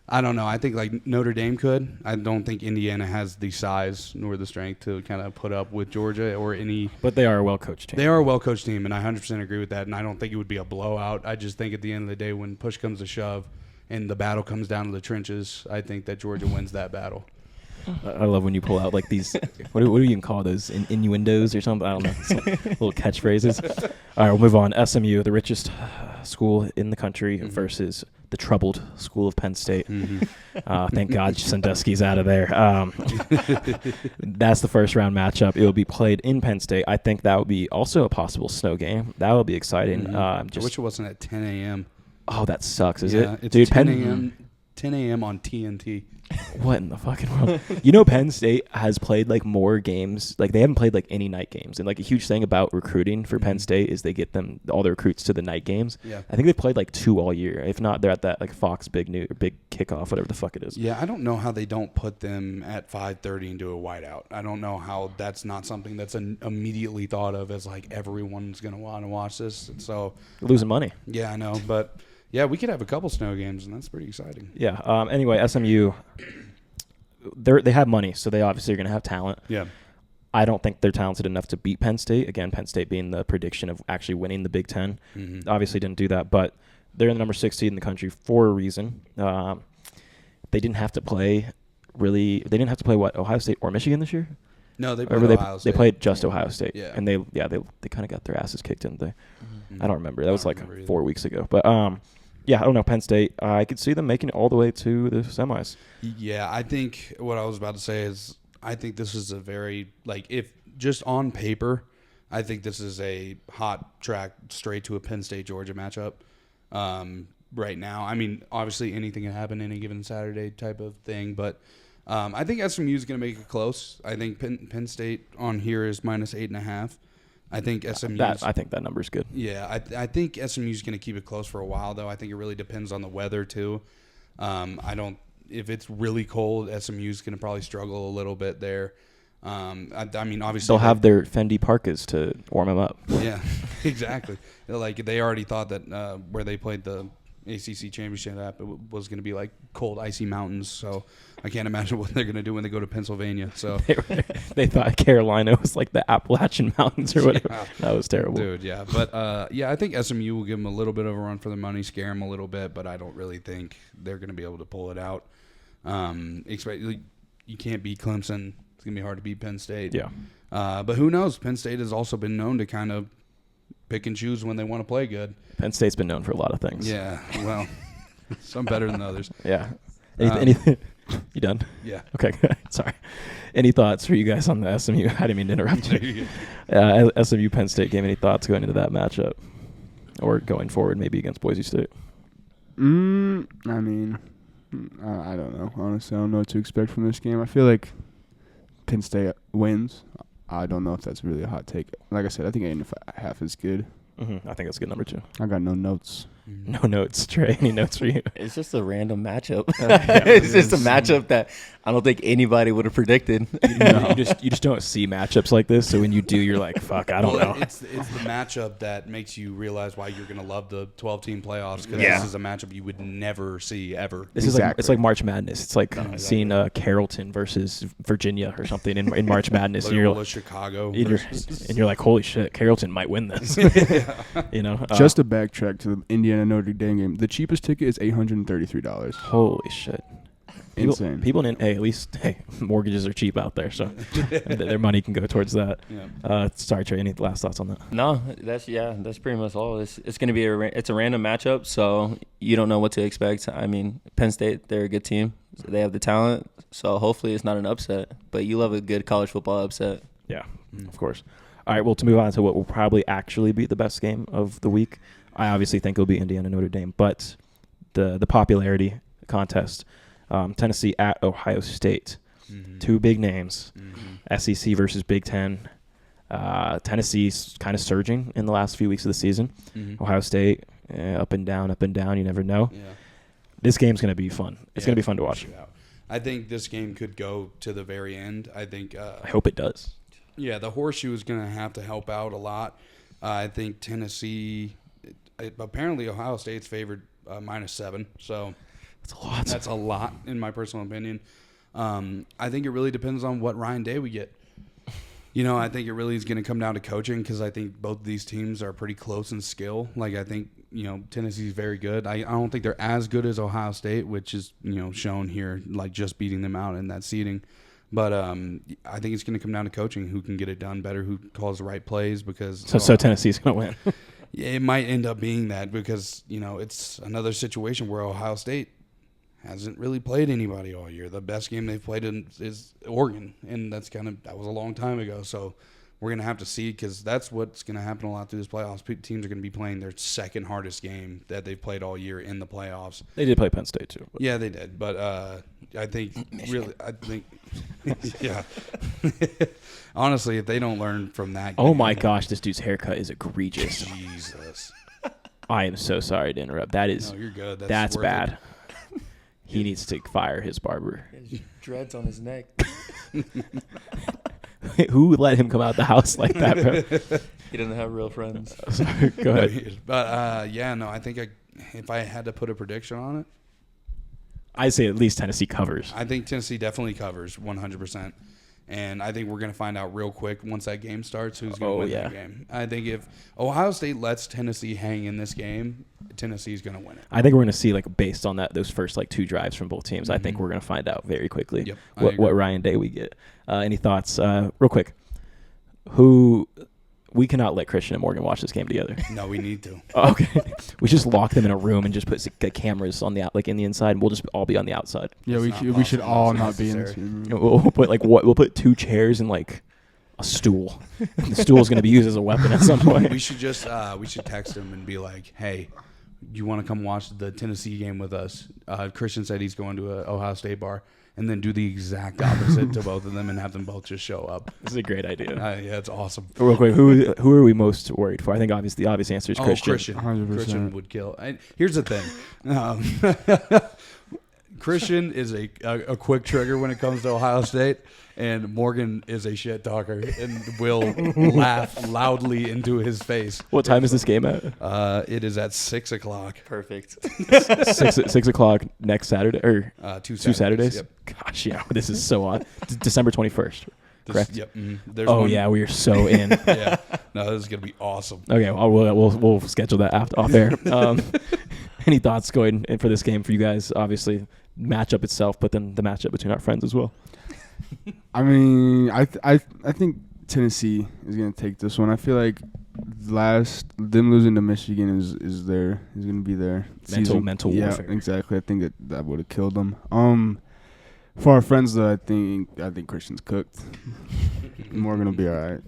I don't know. I think Notre Dame could. I don't think Indiana has the size nor the strength to kind of put up with Georgia or any. But they are a well-coached team. They are a well-coached team, and I 100% agree with that. And I don't think it would be a blowout. I just think at the end of the day, when push comes to shove, and the battle comes down to the trenches, I think that Georgia wins that battle. I love when you pull out these, what do you even call those, innuendos or something? I don't know. It's little catchphrases. All right, we'll move on. SMU, the richest school in the country versus the troubled school of Penn State. Thank God Sandusky's out of there. That's the first round matchup. It will be played in Penn State. I think that would be also a possible snow game. That would be exciting. I wish it wasn't at 10 a.m. Oh, that sucks, is Yeah, it? it's Dude, 10 a.m. on TNT. What in the fucking world? Penn State has played more games. They haven't played any night games. And a huge thing about recruiting for Penn State is they get all the recruits to the night games. Yeah. I think they've played 2 all year. If not, they're at that Fox big kickoff, whatever the fuck it is. Yeah, I don't know how they don't put them at 5:30 and do a whiteout. I don't know how that's not something that's immediately thought of as everyone's going to want to watch this. And so Losing money. Yeah, I know, but yeah, we could have a couple snow games, and that's pretty exciting. Yeah. Anyway, SMU, they have money, so they obviously are going to have talent. Yeah. I don't think they're talented enough to beat Penn State. Again, Penn State being the prediction of actually winning the Big Ten. Obviously didn't do that, but they're the number 6 seed in the country for a reason. They didn't have to play what, Ohio State or Michigan this year? No, they played Ohio State. They played just Ohio State. Yeah. And they kind of got their asses kicked, didn't they? I don't remember. That was 4 weeks ago. But yeah, I don't know. Penn State, I could see them making it all the way to the semis. Yeah, I think what I was about to say is I think this is a very, if just on paper, I think this is a hot track straight to a Penn State-Georgia matchup right now. I mean, obviously anything can happen any given Saturday type of thing, but I think SMU is going to make it close. I think Penn State on here is -8.5. I think SMU. I think that number's good. Yeah, I think SMU is going to keep it close for a while, though. I think it really depends on the weather too. If it's really cold, SMU is going to probably struggle a little bit there. I mean, obviously they'll have their Fendi parkas to warm them up. Yeah, exactly. They already thought that where they played the ACC championship app, it was going to be like cold, icy mountains. So I can't imagine what they're going to do when they go to Pennsylvania. So They thought Carolina was like the Appalachian Mountains or whatever. Yeah. That was terrible. Dude, yeah. But, yeah, I think SMU will give them a little bit of a run for their money, scare them a little bit, but I don't really think they're going to be able to pull it out. You can't beat Clemson. It's going to be hard to beat Penn State. Yeah. But who knows? Penn State has also been known to kind of pick and choose when they want to play good. Penn State's been known for a lot of things. Yeah, well, some better than others. Yeah. Anything? You done? Yeah. Okay. Sorry. Any thoughts for you guys on the SMU? I didn't mean to interrupt you. SMU Penn State game. Any thoughts going into that matchup, or going forward maybe against Boise State? I mean, I don't know. Honestly, I don't know what to expect from this game. I feel like Penn State wins. I don't know if that's really a hot take. Like I said, I think 8.5 is good. Mm-hmm. I think that's good number 2. I got no notes. No notes, Trey. Any notes for you? It's just a random matchup. It's just a matchup that I don't think anybody would have predicted. You just don't see matchups like this. So when you do, you're like, fuck, I don't know. It's the matchup that makes you realize why you're going to love the 12-team playoffs, because Yeah. this is a matchup you would never see ever. This is like, it's like March Madness. It's like seeing Carrollton versus Virginia or something in March Madness. And Loyola Chicago. and you're like, holy shit, Carrollton might win this. You know, Just to backtrack to the Indiana Notre Dame game, the cheapest ticket is $833. holy shit. Insane. People in at least mortgages are cheap out there, so their money can go towards that. Yeah. Sorry, Trey. Any last thoughts on that? No, that's pretty much all. It's going to be it's a random matchup, so you don't know what to expect. I mean, Penn State, they're a good team. They have the talent, so hopefully it's not an upset. But you love a good college football upset. Yeah, of course. All right, well, to move on to what will probably actually be the best game of the week, I obviously think it'll be Indiana Notre Dame, but the popularity contest, Tennessee at Ohio State, two big names, SEC versus Big Ten. Tennessee's kind of surging in the last few weeks of the season. Ohio State, up and down, you never know. Yeah. This game's going to be fun. It's going to be fun to watch. I think this game could go to the very end. I think. I hope it does. Yeah, the horseshoe is going to have to help out a lot. I think Tennessee. Apparently, Ohio State's favored -7, so That's a lot. that's a lot in my personal opinion. I think it really depends on what Ryan Day we get. I think it really is going to come down to coaching, because I think both of these teams are pretty close in skill. Like, I think, Tennessee's very good. I don't think they're as good as Ohio State, which is, shown here, like just beating them out in that seeding. But I think it's going to come down to coaching, who can get it done better, who calls the right plays, because So Tennessee's going to win. it might end up being that, because, it's another situation where Ohio State hasn't really played anybody all year. The best game they've played is Oregon, and that was a long time ago. So we're going to have to see, because that's what's going to happen a lot through this playoffs. Teams are going to be playing their second hardest game that they've played all year in the playoffs. They did play Penn State, too. But. Yeah, they did. But I think, yeah. Honestly, if they don't learn from that game. Oh, my gosh, this dude's haircut is egregious. Jesus. I am so sorry to interrupt. That is, No, you're good. that's worth bad. it. He needs to fire his barber. His dreads on his neck. Who let him come out the house like that, bro? He doesn't have real friends. Sorry, go ahead. But I think if I had to put a prediction on it, I'd say at least Tennessee covers. I think Tennessee definitely covers 100%. And I think we're going to find out real quick once that game starts who's going to win that game. I think if Ohio State lets Tennessee hang in this game, Tennessee's going to win it. I think we're going to see, like, based on those first, like, 2 drives from both teams, I think we're going to find out very quickly what Ryan Day we get. Any thoughts? Real quick. We cannot let Christian and Morgan watch this game together. No, we need to. Okay. We just lock them in a room and just put cameras on the in the inside, and we'll just all be on the outside. Yeah, we should all not be in this room. We'll put we'll put 2 chairs and like a stool. The stool's going to be used as a weapon at some point. We should just we should text him and be like, "Hey, you want to come watch the Tennessee game with us?" Christian said he's going to a Ohio State bar, and then do the exact opposite to both of them and have them both just show up. This is a great idea. Yeah, it's awesome. Real quick, who are we most worried for? I think the obvious answer is Christian. Christian. 100%. Christian would kill. Here's the thing. Christian is a quick trigger when it comes to Ohio State, and Morgan is a shit talker and will laugh loudly into his face. What time is this game at? It is at 6 o'clock. Perfect. 6 o'clock next Saturday or 2 2 Saturdays. Yep. Gosh, yeah, this is so odd. December 21st. Correct. Yep. There's Oh one- yeah, we are so in. Yeah. No, this is gonna be awesome. Okay, well, we'll schedule that off air. Any thoughts going in for this game for you guys? Obviously, matchup itself, but then the matchup between our friends as well. I mean, I think Tennessee is gonna take this one. I feel like them losing to Michigan is gonna be their Mental yeah, warfare. exactly. I think that would have killed them. For our friends though, I think Christian's cooked. Morgan will be all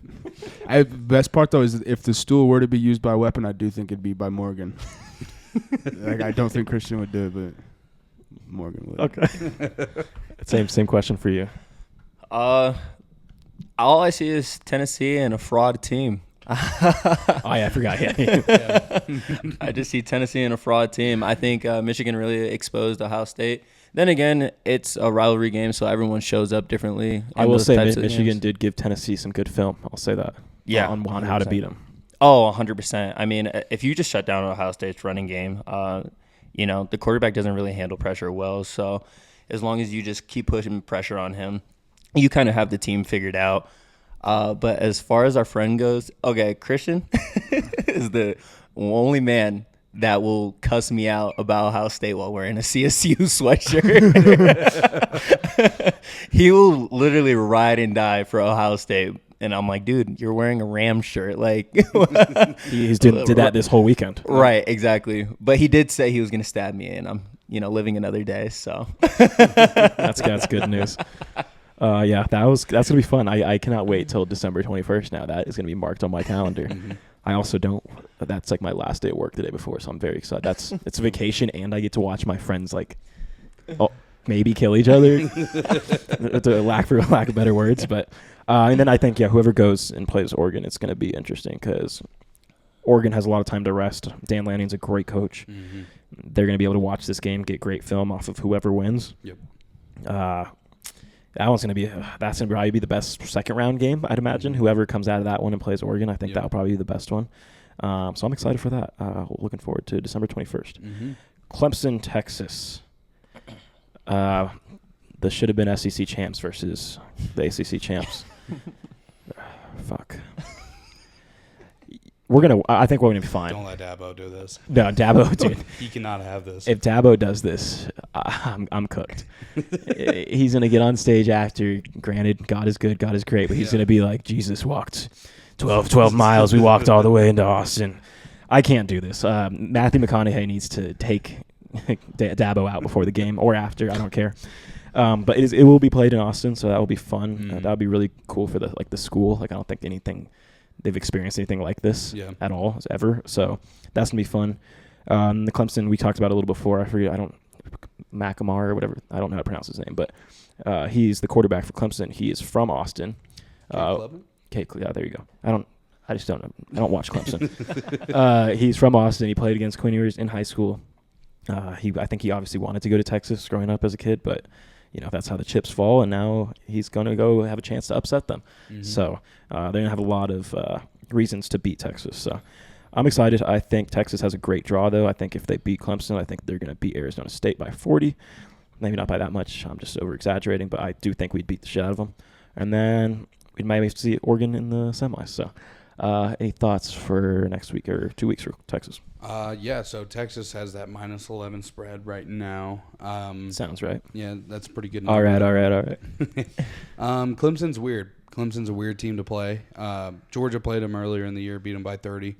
right. Best part though is if the stool were to be used by a weapon, I do think it'd be by Morgan. Like I don't think Christian would do it, but Morgan would. Okay. Same question for you. All I see is Tennessee and a fraud team. Oh yeah, I forgot. Yeah. I just see Tennessee and a fraud team. I think Michigan really exposed Ohio State. Then again, it's a rivalry game, so everyone shows up differently. I will those say types of Michigan games. did give Tennessee some good film. I'll say that. Yeah, on how to 100%. beat them. Oh, 100%. I mean, if you just shut down Ohio State's running game, the quarterback doesn't really handle pressure well. So as long as you just keep pushing pressure on him, you kind of have the team figured out. But as far as our friend goes, okay, Christian is the only man that will cuss me out about Ohio State while wearing a CSU sweatshirt. He will literally ride and die for Ohio State. And I'm like, dude, you're wearing a Ram shirt. Like, He's did that this whole weekend. right, exactly. But he did say he was going to stab me, and I'm, living another day. So That's good news. Yeah, that's gonna be fun. I cannot wait till December 21st. Now that is gonna be marked on my calendar. I also don't. That's like my last day of work the day before, so I'm very excited. It's a vacation, and I get to watch my friends maybe kill each other. For lack of better words, but and then I think whoever goes and plays Oregon, it's gonna be interesting because Oregon has a lot of time to rest. Dan Lanning's a great coach. Mm-hmm. They're gonna be able to watch this game, get great film off of whoever wins. Yep. That's gonna probably be the best second round game, I'd imagine. Whoever comes out of that one and plays Oregon, I think that'll probably be the best one. So I'm excited for that. Looking forward to December 21st. Mm-hmm. Clemson, Texas. The should have been SEC champs versus the ACC champs. Fuck. I think we're gonna be fine. Don't let Dabo do this. No, Dabo, dude. He cannot have this. If Dabo does this, I'm cooked. He's going to get on stage after, granted, God is good, God is great, but he's going to be like, Jesus walked 12 miles. We walked all the way into Austin. I can't do this. Matthew McConaughey needs to take Dabo out before the game or after. I don't care. But it will be played in Austin, so that will be fun. That would be really cool for the school. Like, I don't think they've experienced anything like this at all, ever. So that's going to be fun. The Clemson, we talked about a little before. I forget. McAmar or whatever. I don't know how to pronounce his name, but he's the quarterback for Clemson. He is from Austin. Yeah, there you go. I just don't know. I don't watch Clemson. He's from Austin. He played against Quinn Ewers in high school. I think he obviously wanted to go to Texas growing up as a kid, but that's how the chips fall, and now he's going to go have a chance to upset them. Mm-hmm. So they're going to have a lot of reasons to beat Texas. So I'm excited. I think Texas has a great draw, though. I think if they beat Clemson, I think they're going to beat Arizona State by 40. Maybe not by that much. I'm just over-exaggerating, but I do think we'd beat the shit out of them. And then we might maybe see Oregon in the semis. So any thoughts for next week or 2 weeks for Texas? So Texas has that -11 spread right now. Sounds right. Yeah, that's a pretty good. All right. Clemson's weird. Clemson's a weird team to play. Georgia played them earlier in the year, beat them by 30.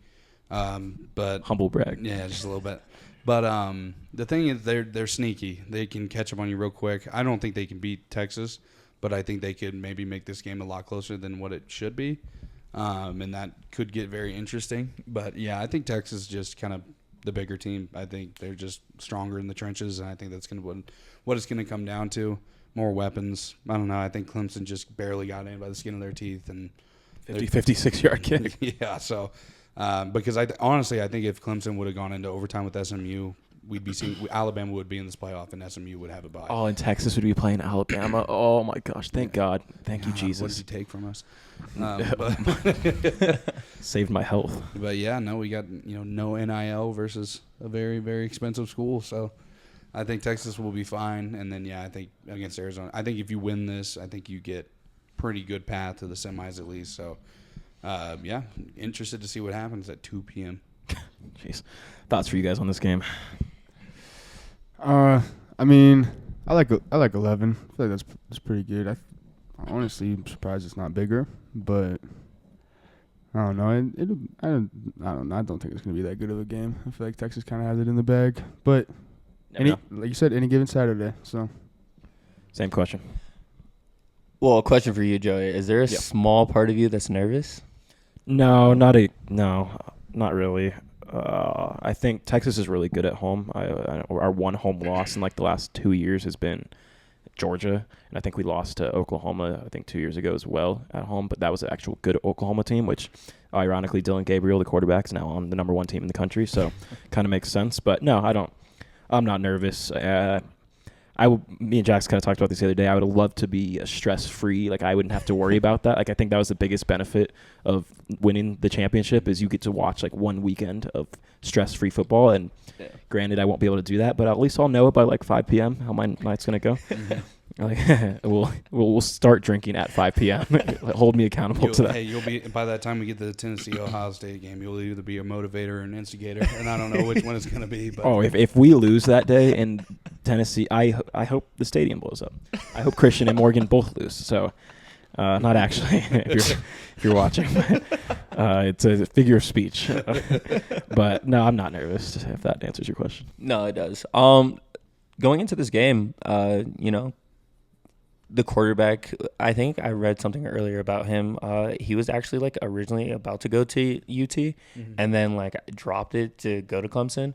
But humble brag. Yeah, just a little bit. But the thing is, they're sneaky. They can catch up on you real quick. I don't think they can beat Texas, but I think they could maybe make this game a lot closer than what it should be. And that could get very interesting. But, yeah, I think Texas is just kind of the bigger team. I think they're just stronger in the trenches, and I think that's what it's going to come down to. More weapons. I don't know. I think Clemson just barely got in by the skin of their teeth. And 56-yard kick. Yeah, so because honestly, I think if Clemson would have gone into overtime with SMU, we'd be seeing Alabama would be in this playoff and SMU would have a bye. Oh, and Texas would be playing Alabama. Oh my gosh! Thank God. Thank you, God, Jesus. What did you take from us? Saved my health. But yeah, no, we got no NIL versus a very, very expensive school. So I think Texas will be fine. And then I think against Arizona, I think if you win this, I think you get pretty good path to the semis at least. So interested to see what happens at 2 p.m. Jeez, thoughts for you guys on this game? I mean, I like 11. I feel like that's pretty good. I honestly am surprised it's not bigger, but I don't know. I don't know. I don't think it's gonna be that good of a game. I feel like Texas kind of has it in the bag, but like you said, any given Saturday. So Same question. Well, a question for you, Joey. Is there a small part of you that's nervous? No, not really. I think Texas is really good at home. Our one home loss in like the last 2 years has been Georgia, and I think we lost to Oklahoma, I think 2 years ago as well at home, but that was an actual good Oklahoma team, which ironically Dylan Gabriel, the quarterback, is now on the number 1 team in the country, so kind of makes sense. But no, I'm not nervous. Me and Jax kind of talked about this the other day. I would love to be stress-free. Like, I wouldn't have to worry about that. Like, I think that was the biggest benefit of winning the championship is you get to watch, like, one weekend of stress-free football. And granted, I won't be able to do that, but at least I'll know by, like, 5 p.m. how my night's going to go. Like, we'll start drinking at 5 p.m. Hold me accountable to that. Hey, you'll be by that time we get to the Tennessee Ohio State game. You'll either be a motivator or an instigator, and I don't know which one it's going to be. But. Oh, if we lose that day in Tennessee, I hope the stadium blows up. I hope Christian and Morgan both lose. So, not actually, if you're watching, it's a figure of speech. But no, I'm not nervous. If that answers your question. No, it does. Going into this game, the quarterback, I think I read something earlier about him. He was actually like originally about to go to UT and then like dropped it to go to Clemson.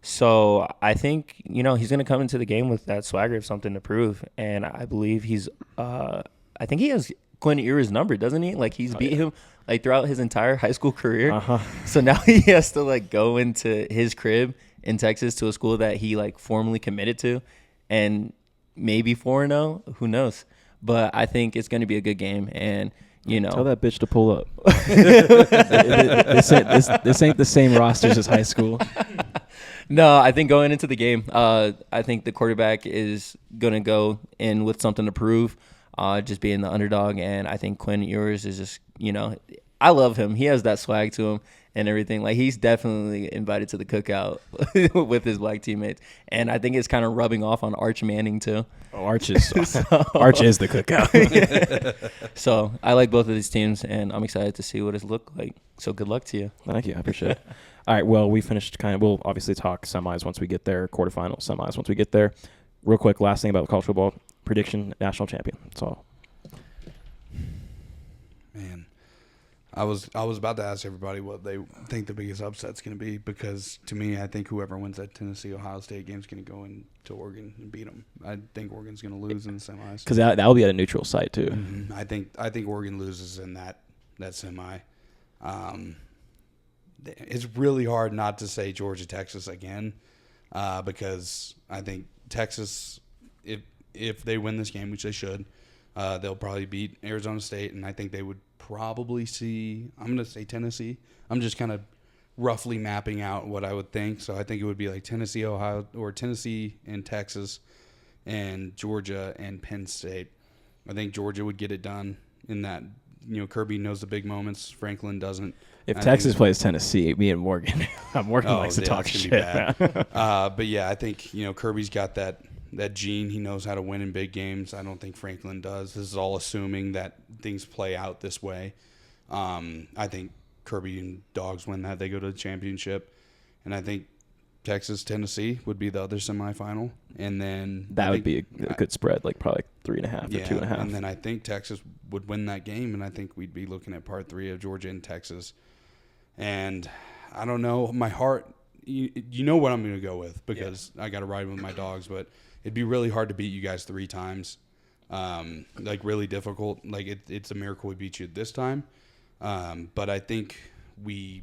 So I think, he's going to come into the game with that swagger of something to prove. And I believe I think he has Quinn Ewers' number, doesn't he? Like he's beat him like throughout his entire high school career. So now he has to like go into his crib in Texas to a school that he like formally committed to and maybe 4-0, who knows? But I think it's going to be a good game, and tell that bitch to pull up. This ain't the same rosters as high school. No, I think going into the game, I think the quarterback is going to go in with something to prove, just being the underdog, and I think Quinn Ewers is just, I love him. He has that swag to him and everything. Like, he's definitely invited to the cookout with his black teammates. And I think it's kind of rubbing off on Arch Manning, too. Oh, Arch is the cookout. So I like both of these teams, and I'm excited to see what it looks like. So good luck to you. Thank you. I appreciate it. All right, well, we finished we'll obviously talk semis once we get there, quarterfinals, semis once we get there. Real quick, last thing about college football, prediction, national champion. That's all. Man. I was about to ask everybody what they think the biggest upset's going to be because, to me, I think whoever wins that Tennessee-Ohio State game is going to go into Oregon and beat them. I think Oregon's going to lose in the semis. Because that'll be at a neutral site, too. Mm-hmm. I think Oregon loses in that semi. It's really hard not to say Georgia-Texas again because I think Texas, if they win this game, which they should, they'll probably beat Arizona State, and I think they would probably see, I'm going to say Tennessee. I'm just kind of roughly mapping out what I would think. So I think it would be like Tennessee, Ohio, or Tennessee and Texas and Georgia and Penn State. I think Georgia would get it done in that, Kirby knows the big moments. Franklin doesn't. If Texas plays Tennessee, me and Morgan likes to talk shit. But yeah, I think, Kirby's got that gene. He knows how to win in big games. I don't think Franklin does. This is all assuming that things play out this way. I think Kirby and Dogs win that. They go to the championship. And I think Texas-Tennessee would be the other semifinal. And then that would be a good spread, like probably 3.5 or 2.5. And then I think Texas would win that game, and I think we'd be looking at part 3 of Georgia and Texas. And I don't know. My heart, you know what I'm going to go with because I got to ride with my Dogs, but it'd be really hard to beat you guys 3 times. Like really difficult. Like it's a miracle we beat you this time. But I think I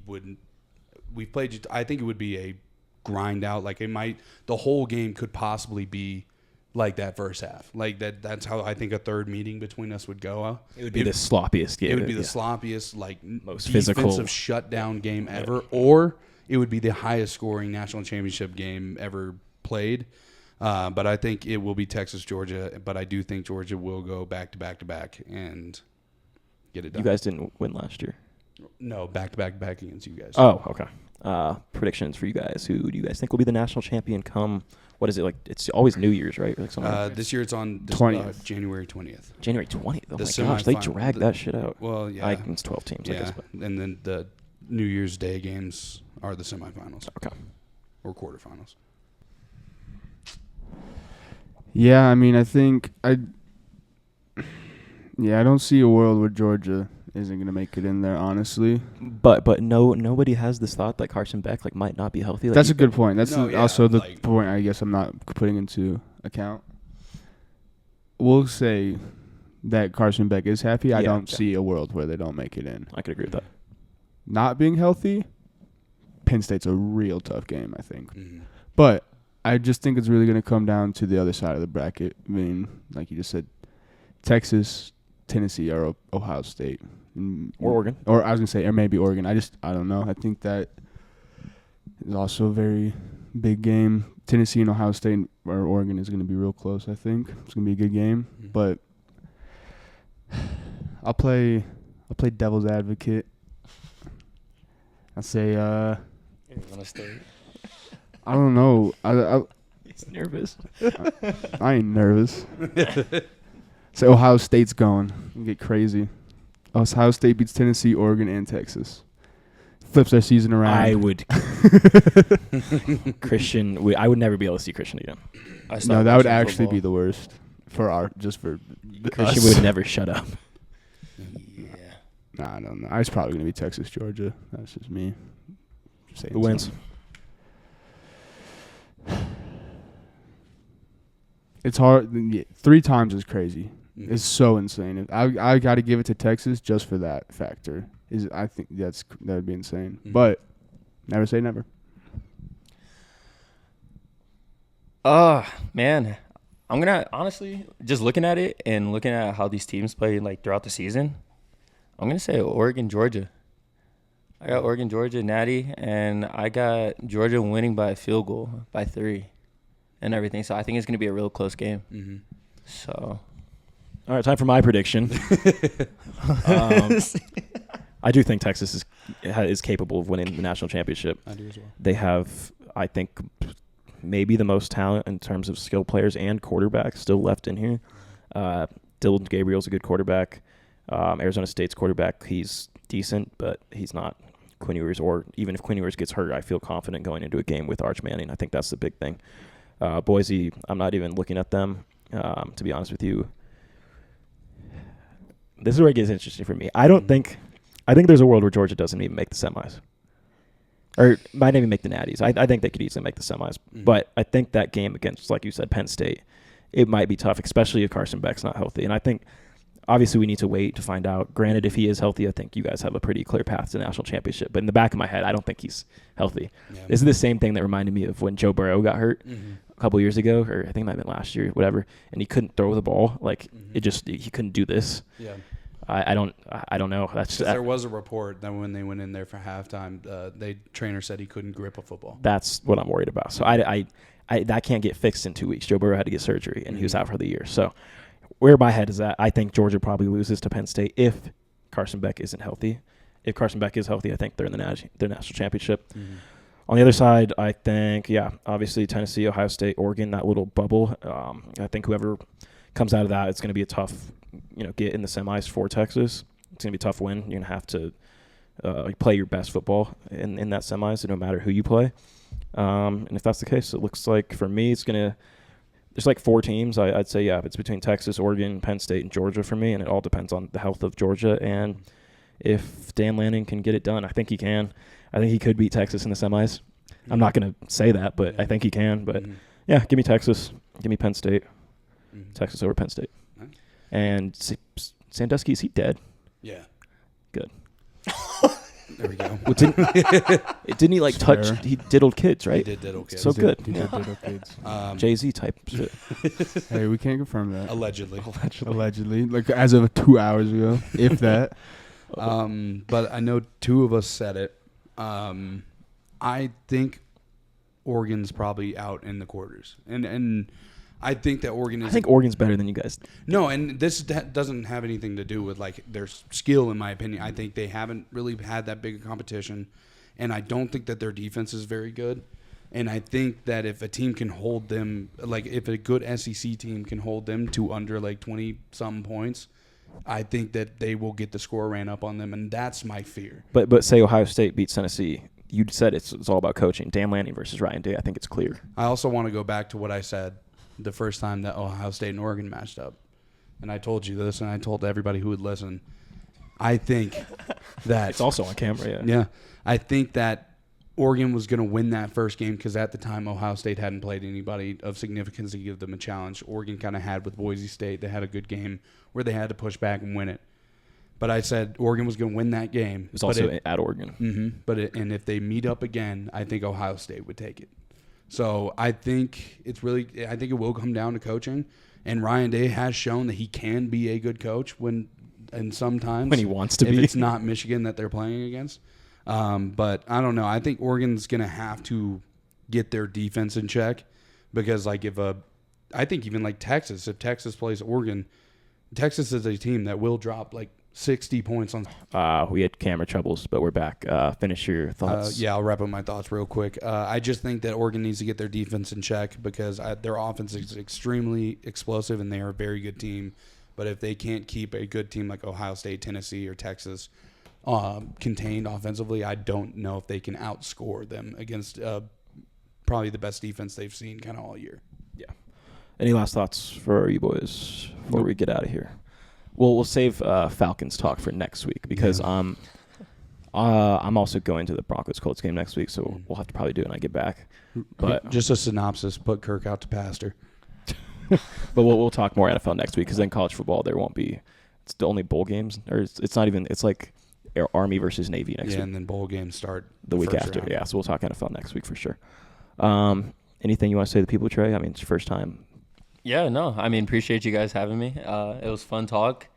think it would be a grind out. Like the whole game could possibly be like that first half. Like that's how I think a third meeting between us would go. It would be the sloppiest game. It would be the sloppiest, like most defensive physical shutdown game ever, or it would be the highest scoring national championship game ever played. But I think it will be Texas, Georgia. But I do think Georgia will go back to back to back and get it done. You guys didn't win last year. No, back to back against you guys. Oh, okay. Predictions for you guys. Who do you guys think will be the national champion come? What is it like? It's always New Year's, right? Or like something This year it's on 20th. January 20th. January 20th. Oh the my gosh, they semifinal- dragged that shit out. Well, yeah. It's 12 teams, I Yeah, guess. But. and then the New Year's Day games are the semifinals Okay. or quarterfinals. Yeah, I mean, I don't see a world where Georgia isn't going to make it in there, honestly. But nobody has this thought that Carson Beck might not be healthy. That's a good point. That's No, yeah, also the like- point I guess I'm not putting into account. We'll say that Carson Beck is happy. I Yeah, don't okay. see a world where they don't make it in. I could agree with that. Not being healthy, Penn State's a real tough game, I think. Mhm. But I just think it's really going to come down to the other side of the bracket. I mean, like you just said, Texas, Tennessee, or Ohio State. Or Oregon. Or I was going to say, or maybe Oregon. I don't know. I think that is also a very big game. Tennessee and Ohio State or Oregon is going to be real close, I think. It's going to be a good game. Mhm. But I'll play devil's advocate. I say, Arizona State. I don't know. He's nervous. I ain't nervous. So Ohio State's going. It'll get crazy. Ohio State beats Tennessee, Oregon, and Texas. Flips their season around. I would. Christian. I would never be able to see Christian again. No, that would actually be the worst for Christian us. would never shut up. Yeah. Nah, I don't know. It's probably gonna be Texas, Georgia. That's just me. Saying Who wins? something. It's hard. 3 times is crazy. Mhm. It's so insane. I got to give it to Texas just for that factor. I think that would be insane. Mhm. But never say never. Man, I'm gonna honestly just looking at it and looking at how these teams play throughout the season. I'm gonna say Oregon, Georgia. I got Oregon, Georgia, Natty, and I got Georgia winning by a field goal by 3, and everything. So I think it's gonna be a real close game. Mhm. So All right, time for my prediction. I do think Texas is capable of winning the national championship. I do as well. They have, I think, maybe the most talent in terms of skill players and quarterbacks still left in here. Dylan Gabriel's a good quarterback. Arizona State's quarterback, he's decent, but he's not Quinn Ewers. Or even if Quinn Ewers gets hurt, I feel confident going into a game with Arch Manning. I think that's the big thing. Boise, I'm not even looking at them, to be honest with you. This is where it gets interesting for me. I think there's a world where Georgia doesn't even make the semis. Or might even make the natties. I think they could easily make the semis. Mhm. But I think that game against, like you said, Penn State, it might be tough, especially if Carson Beck's not healthy. And I think, obviously, we need to wait to find out. Granted, if he is healthy, I think you guys have a pretty clear path to the national championship. But in the back of my head, I don't think he's healthy. Yeah. This is the same thing that reminded me of when Joe Burrow got hurt Mhm. a couple years ago, or I think it might have been last year, whatever, and he couldn't throw the ball. Like, Mhm. he couldn't do this. Yeah. I don't know. That's 'Cause there was a report that when they went in there for halftime, trainer said he couldn't grip a football. that's what I'm worried about. So I that can't get fixed in 2 weeks. Joe Burrow had to get surgery, and he was Mhm. out for the year. So where my head is at, I think Georgia probably loses to Penn State if Carson Beck isn't healthy. If Carson Beck is healthy, I think they're in the national championship. Mhm. On the other side, I think, obviously Tennessee, Ohio State, Oregon, that little bubble. I think whoever comes out of that, it's going to be a tough, get in the semis for Texas. It's going to be a tough win. You're going to have to play your best football in that semis, no matter who you play. And if that's the case, it looks like for me, it's going to – there's 4 teams. I'd say, it's between Texas, Oregon, Penn State, and Georgia for me, and it all depends on the health of Georgia and if Dan Lanning can get it done. I think he can. I think he could beat Texas in the semis. I'm not going to say that, but Yeah. I think he can. But, Mhm. give me Texas. Give me Penn State. Mhm. Texas over Penn State. Nice. And Sandusky, is he dead? Yeah. Good. There we go. Well, didn't he like touch? Fair. He diddled kids, right? He did diddle kids. So good. He did diddle kids. Jay-Z type shit. Hey, we can't confirm that. Allegedly. Allegedly, like as of 2 hours ago, if that. But I know two of us said it. I think Oregon's probably out in the quarters, and I think that Oregon is. I think Oregon's better than you guys. No, and this doesn't have anything to do with like their skill, in my opinion. I think they haven't really had that big a competition, and I don't think that their defense is very good. And I think that if a team can hold them, like if a good SEC team can hold them to under like 20-something points, I think that they will get the score ran up on them, and that's my fear. But say Ohio State beats Tennessee. You said it's all about coaching. Dan Lanning versus Ryan Day. I think it's clear. I also want to go back to what I said the first time that Ohio State and Oregon matched up. And I told you this, and I told everybody who would listen. I think that It's also on camera. Yeah. yeah, I think that Oregon was going to win that first game because at the time Ohio State hadn't played anybody of significance to give them a challenge. Oregon kind of had with Boise State. They had a good game where they had to push back and win it. But I said Oregon was going to win that game. It was also at Oregon. And if they meet up again, I think Ohio State would take it. So I think it will come down to coaching. And Ryan Day has shown that he can be a good coach and sometimes When he wants to if be. it's not Michigan that they're playing against. But I don't know. I think Oregon's going to have to get their defense in check because like I think even like Texas, if Texas plays Oregon, Texas is a team that will drop like 60 points on. We had camera troubles, but we're back. Finish your thoughts. Yeah, I'll wrap up my thoughts real quick. I just think that Oregon needs to get their defense in check because their offense is extremely explosive and they are a very good team. But if they can't keep a good team like Ohio State, Tennessee, or Texas contained offensively, I don't know if they can outscore them against probably the best defense they've seen kind of all year. Yeah. Any last thoughts for you boys before we get out of here? Well, we'll save Falcons talk for next week because I'm also going to the Broncos-Colts game next week, so we'll have to probably do it when I get back. But Just a synopsis, put Kirk out to pastor. but we'll talk more NFL next week because then college football there won't be. It's the only bowl games, or it's not even. It's like Army versus Navy next week. And then bowl games start The week first after. round. Yeah, so we'll talk NFL next week for sure. Anything you want to say to the people, Trey? I mean, it's your first time. Yeah, no, I mean, appreciate you guys having me. It was fun talk.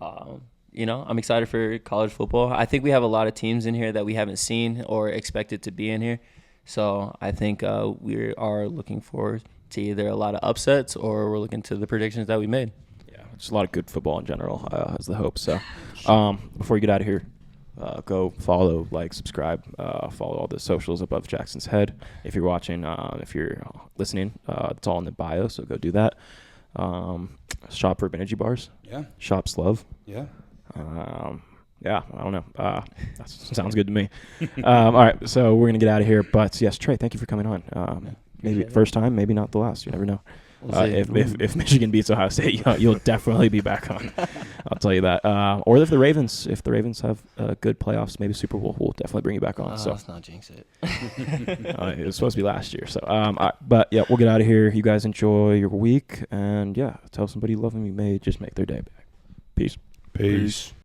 I'm excited for college football. I think we have a lot of teams in here that we haven't seen or expected to be in here. So I think we are looking forward to either a lot of upsets or we're looking to the predictions that we made. Yeah, just a lot of good football in general is the hope. So before you get out of here, go follow, like, subscribe, follow all the socials above Jackson's head. If you're watching, if you're listening, it's all in the bio, so go do that. Shop for energy bars. Yeah. Shops love. Yeah. Yeah, I don't know. That sounds good to me. All right, so we're going to get out of here. But, yes, Trey, thank you for coming on. Maybe first time, maybe not the last. You never know. We'll see. If Michigan beats Ohio State, you'll definitely be back on. I'll tell you that. Or if the Ravens have good playoffs, maybe Super Bowl, we'll definitely bring you back on. So Let's not jinx it. it was supposed to be last year. So, but yeah, we'll get out of here. You guys enjoy your week, and yeah, tell somebody you love them. You may just make their day back. Peace. Peace.